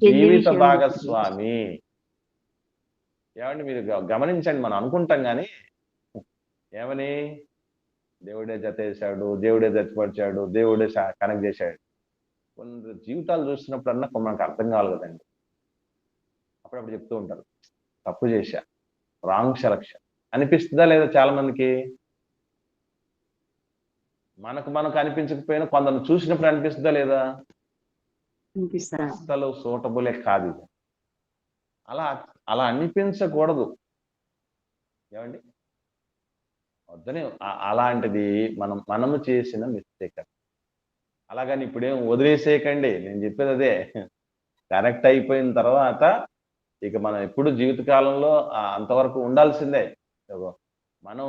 జీవిత భాగస్వామి. ఏమంటే మీరు గమనించండి, మనం అనుకుంటాం కానీ ఏమని దేవుడే జతేశాడు, దేవుడే జతపరిచాడు, దేవుడే కనెక్ట్ చేశాడు. కొన్ని జీవితాలు చూసినప్పుడన్నా మనకు అర్థం కావాలి కదండి. అప్పుడప్పుడు చెప్తూ ఉంటారు, తప్పు చేశా, రాంగ్ సెలక్షన్ అనిపిస్తుందా లేదా? చాలా మందికి మనకు అనిపించకపోయినా కొందరు చూసినప్పుడు అనిపిస్తుందా లేదా? అసలు సూటబులే కాదు. అలా అనిపించకూడదు. ఏమండి? వద్దని అలాంటిది మనము చేసిన మిస్టేక్. అలాగని ఇప్పుడేం వదిలేసేయకండి. నేను చెప్పేది అదే. కరెక్ట్ అయిపోయిన తర్వాత ఇక మనం ఎప్పుడు జీవితకాలంలో అంతవరకు ఉండాల్సిందే. మనం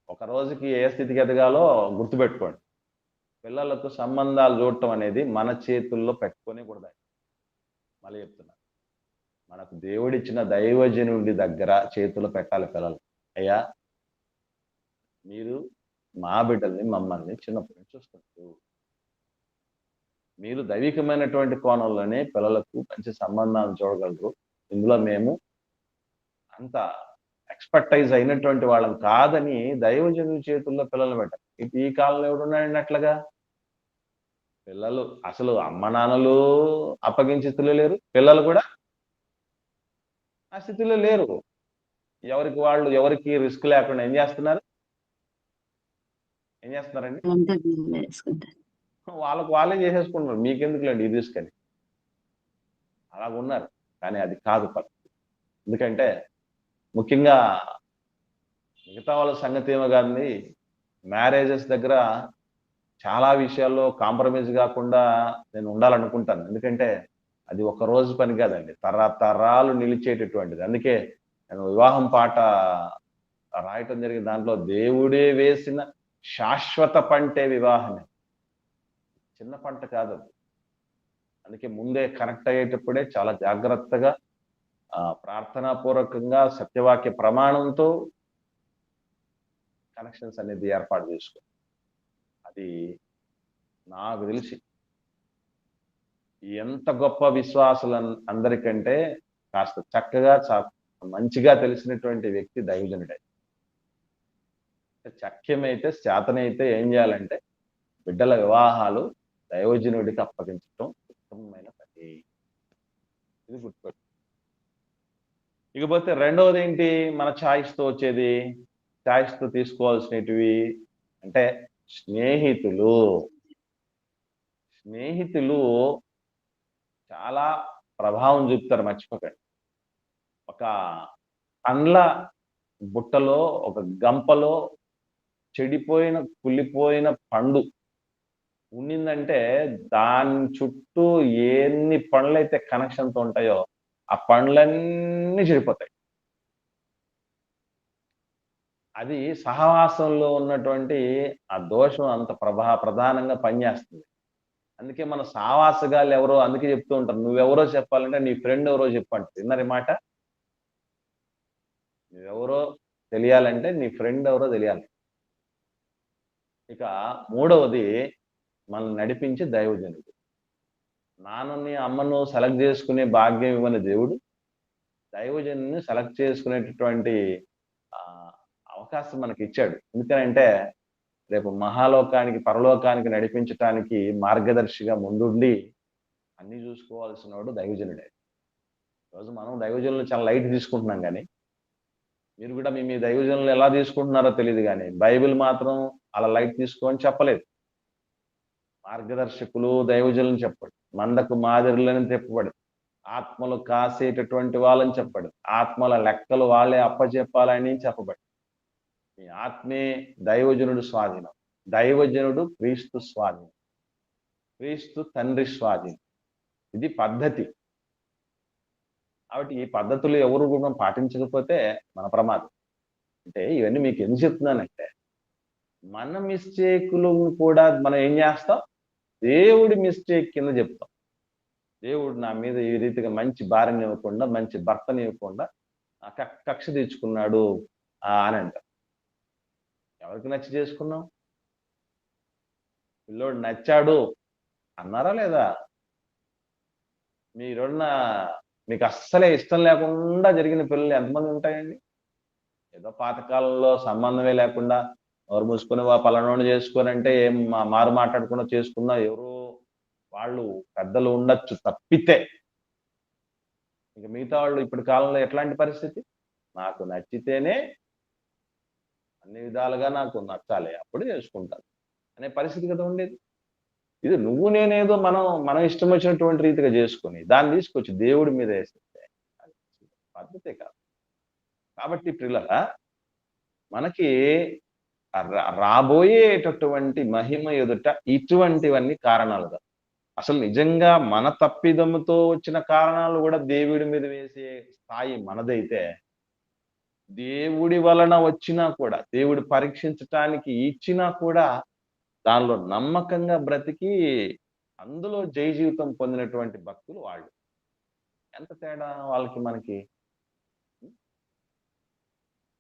ఒక రోజుకి ఏ స్థితికి ఎదగాలో గుర్తుపెట్టుకోండి. పిల్లలకు సంబంధాలు చూడటం అనేది మన చేతుల్లో పెట్టుకొని కూడదు. మళ్ళీ చెప్తున్నా, మనకు దేవుడిచ్చిన దైవజనుడి దగ్గర చేతులు పెట్టాలి పిల్లలు. అయ్యా, మీరు మా బిడ్డల్ని, మమ్మల్ని చిన్నప్పటి నుంచి చూస్తున్నారు. మీరు దైవికమైనటువంటి కోణంలోనే పిల్లలకు మంచి సంబంధాలు చూడగలరు. ఇందులో మేము అంత ఎక్స్పర్టైజ్ అయినటువంటి వాళ్ళం కాదని దైవజనుడి చేతుల్లో పిల్లలు పెట్టాలి. ఈ కాలంలో ఎవడున్నాడండి అట్లాగా? పిల్లలు అసలు అమ్మ నాన్నలు అప్పగించే స్థితిలో లేరు, పిల్లలు కూడా ఆ స్థితిలో లేరు. ఎవరికి రిస్క్ లేకుండా ఏం చేస్తున్నారండి? వాళ్ళకు వాళ్ళే చేసేసుకుంటున్నారు. మీకెందుకులేండి ఈ రిస్క్ అని అలాగున్నారు. కానీ అది కాదు పరిస్థితి. ఎందుకంటే ముఖ్యంగా మిగతా వాళ్ళ సంగతి ఏమో కానీ మ్యారేజెస్ దగ్గర చాలా విషయాల్లో కాంప్రమైజ్ కాకుండా నేను ఉండాలనుకుంటాను. ఎందుకంటే అది ఒక రోజు పని కాదండి, తరతరాలు నిలిచేటటువంటిది. అందుకే నేను వివాహం పాట రాయటం జరిగిన దాంట్లో దేవుడే వేసిన శాశ్వత పంటే వివాహమే, చిన్న పంట కాదు. అందుకే ముందే కనెక్ట్ అయ్యేటప్పుడే చాలా జాగ్రత్తగా ప్రార్థనాపూర్వకంగా సత్యవాక్య ప్రమాణంతో కనెక్షన్స్ అనేది ఏర్పాటు చేసుకో. అది నాకు తెలిసి ఎంత గొప్ప విశ్వాసులు అందరికంటే కాస్త చక్కగా మంచిగా తెలిసినటువంటి వ్యక్తి దైవజనుడే. చక్యమైతే శాతనైతే ఏం చేయాలంటే బిడ్డల వివాహాలు దైవజనుడికి అప్పగించడం ఉత్తమమైన పని. ఇది గుర్తుపెట్టు. ఇకపోతే రెండవది ఏంటి? మన ఛాయిస్తో వచ్చేది, ఛాయిస్తో తీసుకోవాల్సినవి అంటే స్నేహితులు. స్నేహితులు చాలా ప్రభావం చూపుతారు, మర్చిపోకండి. ఒక పండ్ల బుట్టలో, ఒక గంపలో చెడిపోయిన కుళ్ళిపోయిన పండు ఉండిందంటే దాని చుట్టూ ఎన్ని పండ్లైతే కనెక్షన్తో ఉంటాయో ఆ పండ్లన్నీ చెడిపోతాయి. అది సహవాసంలో ఉన్నటువంటి ఆ దోషం అంత ప్రధానంగా పనిచేస్తుంది. అందుకే మన సావాసగాళ్ళు ఎవరో అందుకే చెప్తూ ఉంటారు, నువ్వెవరో చెప్పాలంటే నీ ఫ్రెండ్ ఎవరో చెప్పంట. విన్నరి మాట, నువ్వెవరో తెలియాలంటే నీ ఫ్రెండ్ ఎవరో తెలియాలి. ఇక మూడవది, మనల్ని నడిపించి దైవజనుడు. నాన్నని అమ్మను సెలెక్ట్ చేసుకునే భాగ్యం ఇవ్వని దేవుడు దైవజనుని సెలెక్ట్ చేసుకునేటటువంటి అవకాశం మనకి ఇచ్చాడు. ఎందుకనంటే రేపు మహాలోకానికి పరలోకానికి నడిపించటానికి మార్గదర్శిగా ముందుండి అన్ని చూసుకోవాల్సిన వాడు దైవజనుడే. ఈరోజు మనం దైవజనులు చాలా లైట్ తీసుకుంటున్నాం, కానీ మీరు కూడా మీ దైవజనులు ఎలా తీసుకుంటున్నారో తెలియదు, కానీ బైబిల్ మాత్రం అలా లైట్ తీసుకోని చెప్పలేదు. మార్గదర్శకులు దైవజనులను చెప్పాడు, మందకు మాదిరులని చెప్పబడి, ఆత్మలు కాసేటటువంటి వాళ్ళని చెప్పాడు, ఆత్మల లెక్కలు వాళ్ళే అప్పచెప్పాలని చెప్పబడి. మీ ఆత్మే దైవజనుడు స్వాధీనం, దైవజనుడు క్రీస్తు స్వాధీనం, క్రీస్తు తండ్రి స్వాధీనం. ఇది పద్ధతి. కాబట్టి ఈ పద్ధతులు ఎవరు కూడా పాటించకపోతే మన ప్రమాదం. అంటే ఇవన్నీ మీకు ఎందుకు చెప్తున్నానంటే, మన మిస్టేకులు కూడా మనం ఏం చేస్తాం, దేవుడి మిస్టేక్ కింద చెప్తాం. దేవుడు నా మీద ఈ రీతిగా మంచి భార్యని ఇవ్వకుండా, మంచి భర్తని ఇవ్వకుండా కక్ష తీర్చుకున్నాడు అని అంటాం. ఎవరికి నచ్చి చేసుకున్నాం? పిల్లోడు నచ్చాడు అన్నారా లేదా? మీరున్న మీకు అస్సలే ఇష్టం లేకుండా జరిగిన పిల్లలు ఎంతమంది ఉంటాయండి? ఏదో పాతకాలంలో సంబంధమే లేకుండా ఎవరు మూసుకొని పలానోడు చేసుకొని అంటే ఏం మారు మాట్లాడకుండా చేసుకున్నా ఎవరో వాళ్ళు పెద్దలు ఉండొచ్చు తప్పితే, ఇక మిగతా వాళ్ళు ఇప్పటి కాలంలో ఎట్లాంటి పరిస్థితి, నాకు నచ్చితేనే అన్ని విధాలుగా నాకు నచ్చాలి అప్పుడు చేసుకుంటాను అనే పరిస్థితి కదా ఉండేది. ఇది నువ్వు నేనేదో మనం ఇష్టం వచ్చినటువంటి రీతిగా చేసుకొని దాన్ని తీసుకొచ్చి దేవుడి మీద వేసేస్తే పద్ధతే కాదు. కాబట్టి పిల్లల మనకి రాబోయేటటువంటి మహిమ ఎదుట ఇటువంటివన్నీ కారణాలు కాదు. అసలు నిజంగా మన తప్పిదముతో వచ్చిన కారణాలు కూడా దేవుడి మీద వేసే స్థాయి మనదైతే, దేవుడి వలన వచ్చినా కూడా, దేవుడు పరీక్షించటానికి ఇచ్చినా కూడా దానిలో నమ్మకంగా బ్రతికి అందులో జయ జీవితం పొందినటువంటి భక్తులు వాళ్ళు. ఎంత తేడా వాళ్ళకి మనకి.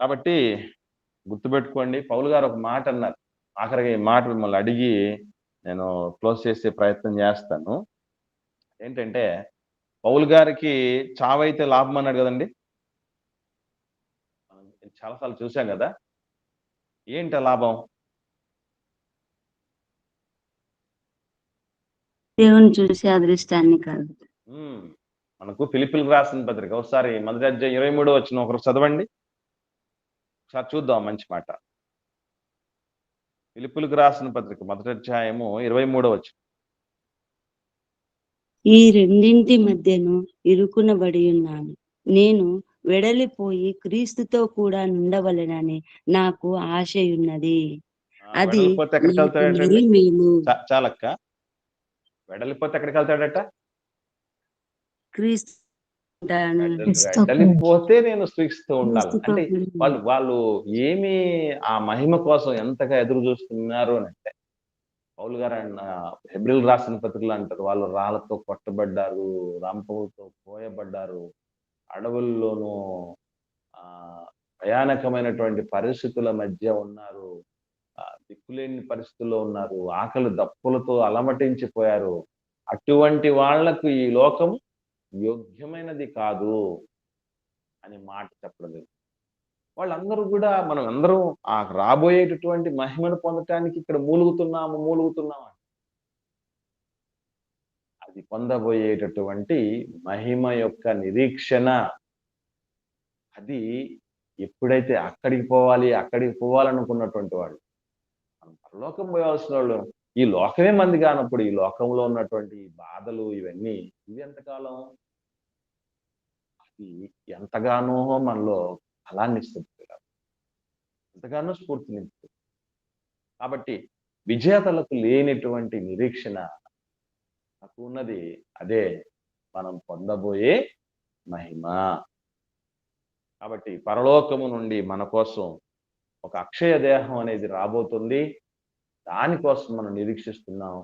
కాబట్టి గుర్తుపెట్టుకోండి, పౌలు గారు ఒక మాట అన్నారు. ఆఖరిగా ఈ మాట మిమ్మల్ని అడిగి నేను క్లోజ్ చేసే ప్రయత్నం చేస్తాను. ఏంటంటే, పౌలు గారికి చావైతే లాభం అన్నాడు కదండి, చాలాసార్లు చూసాం కదా. ఏంటి లాభం? దేవుని చూసి అదృష్టాన్ని కాదు. మనకు ఫిలిప్పీలకు రాసిన పత్రిక ఒకసారి 1:23 ఒకరు చదవండి, ఒకసారి చూద్దాం. మంచి మాట. ఫిలిప్పీలకు రాసిన పత్రిక 1:23. ఈ రెండింటి మధ్యను ఇరుకునబడి ఉన్నాను. నేను వెడలిపోయి క్రీస్తుతో కూడా నుండవలెనని నాకు ఆశయున్నది. అది మేలు. చాలక్క, వెడలిపోతే ఎక్కడికి వెళ్తాడట? క్రీస్తు వెడలిపోతే నేను క్రీస్తు ఉండాలి అంటే వాళ్ళు ఏమి ఆ మహిమ కోసం ఎంతగా ఎదురు చూస్తున్నారు అని అంటే, పౌలు గారు హెబ్రీలు రాసిన పత్రికలు అంటారు, వాళ్ళు రాళ్లతో కొట్టబడ్డారు, రంపలతో పోయబడ్డారు, అడవుల్లోనూ భయానకమైనటువంటి పరిస్థితుల మధ్య ఉన్నారు, దిక్కులేని పరిస్థితుల్లో ఉన్నారు, ఆకలి దప్పులతో అలమటించిపోయారు. అటువంటి వాళ్లకు ఈ లోకం యోగ్యమైనది కాదు అని మాట చెప్పలేదు. వాళ్ళందరూ కూడా మనం అందరం ఆ రాబోయేటటువంటి మహిమను పొందటానికి ఇక్కడ మూలుగుతున్నాం. అది పొందబోయేటటువంటి మహిమ యొక్క నిరీక్షణ, అది ఎప్పుడైతే అక్కడికి పోవాలనుకున్నటువంటి వాళ్ళు, మనం పరలోకం పోవాల్సిన వాళ్ళు, ఈ లోకమే మంది కానప్పుడు ఈ లోకంలో ఉన్నటువంటి బాధలు ఇవన్నీ ఇవి ఎంతకాలం? అది ఎంతగానో మనలో ఫలాన్ని ఇస్తుంది, ఎంతగానో స్ఫూర్తినిస్తుంది. కాబట్టి విజేతలకు లేనిటువంటి నిరీక్షణ నాకు ఉన్నది, అదే మనం పొందబోయే మహిమ. కాబట్టి పరలోకము నుండి మన కోసం ఒక అక్షయ దేహం అనేది రాబోతుంది. దానికోసం మనం నిరీక్షిస్తున్నాం.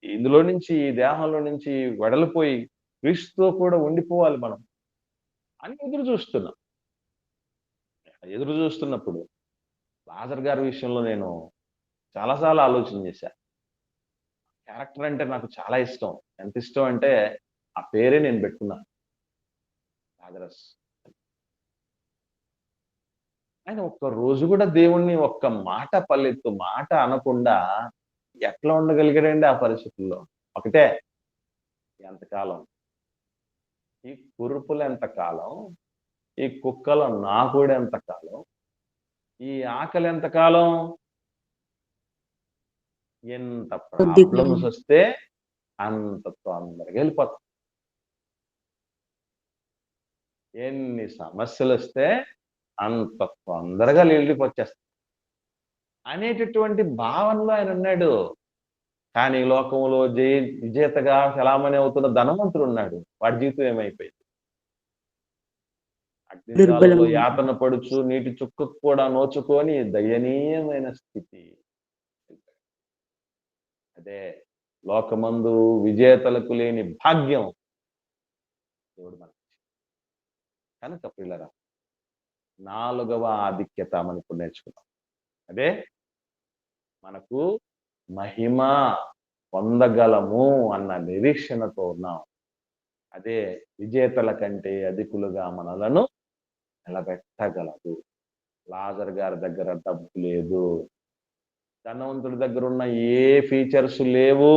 ఇందులో నుంచి ఈ దేహంలో నుంచి వెడలిపోయి క్రీస్తుతో కూడా ఉండిపోవాలి మనం అని ఎదురు చూస్తున్నాం. ఎదురు చూస్తున్నప్పుడు లాజర్ గారి విషయంలో నేను చాలాసార్లు ఆలోచన చేశా. క్యారెక్టర్ అంటే నాకు చాలా ఇష్టం. ఎంత ఇష్టం అంటే ఆ పేరే నేను పెట్టుకున్నా, లాజరస్. ఆయన ఒక్క రోజు కూడా దేవుణ్ణి ఒక్క మాట పల్లెత్తు మాట అనకుండా ఎట్లా ఉండగలిగాడండి ఆ పరిస్థితుల్లో? ఒకటే, ఎంతకాలం ఈ కురుపులు ఎంతకాలం, ఈ కుక్కల నాకుడు ఎంతకాలం, ఈ ఆకలి ఎంతకాలం, ఎంత ప్రాబ్లమ్స్ వస్తే అంత తొందరగా వెళ్ళిపోతాం, ఎన్ని సమస్యలు వస్తే అంత తొందరగా వెళ్ళిపోచ్చేస్తాం అనేటటువంటి భావనలో ఆయన ఉన్నాడు. కానీ లోకంలో విజేతగా చలామణి అవుతున్న ధనవంతుడు ఉన్నాడు. వాడి జీవితం ఏమైపోయింది? అగ్నిజాలలో యాతన పడుచు నీటి చుక్కకు కూడా నోచుకొని దయనీయమైన స్థితి. అదే లోకమందు విజేతలకు లేని భాగ్యం దేవుడు మనకి. కనుక పిల్లరా, 4వ ఆధిక్యత మనకు నేర్చుకున్నాం. అదే మనకు మహిమ పొందగలము అన్న నిరీక్షణతో ఉన్నాం. అదే విజేతల కంటే అధికులుగా మనలను నిలబెట్టగలదు. లాజర్ గారి దగ్గర డబ్బు లేదు, ధనవంతుడి దగ్గర ఉన్న ఏ ఫీచర్స్ లేవు,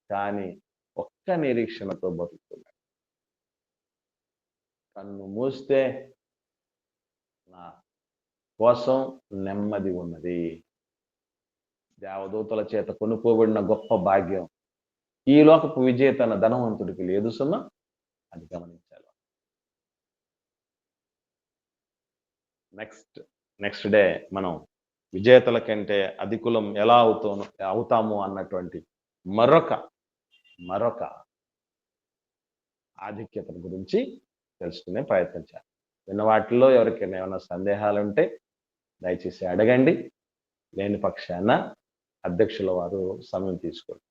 కానీ ఒక్క నిరీక్షణతో బతుకుతున్నాడు. కన్ను మూస్తే నా కోసం నెమ్మది ఉన్నది. దేవదూతల చేత కొనుక్కోబడిన గొప్ప భాగ్యం ఈ లోకపు విజేత అన్న ధనవంతుడికి లేదు సుమా, అది గమనించాలి. నెక్స్ట్ డే మనం విజేతల కంటే అధికులం ఎలా అవుతాము అన్నటువంటి మరొక ఆధిక్యత గురించి తెలుసుకునే ప్రయత్నం చేయాలి. విన్న వాటిలో ఎవరికైనా ఏమైనా సందేహాలు ఉంటే దయచేసి అడగండి. లేని పక్షాన అధ్యక్షుల వారు సమయం తీసుకోండి.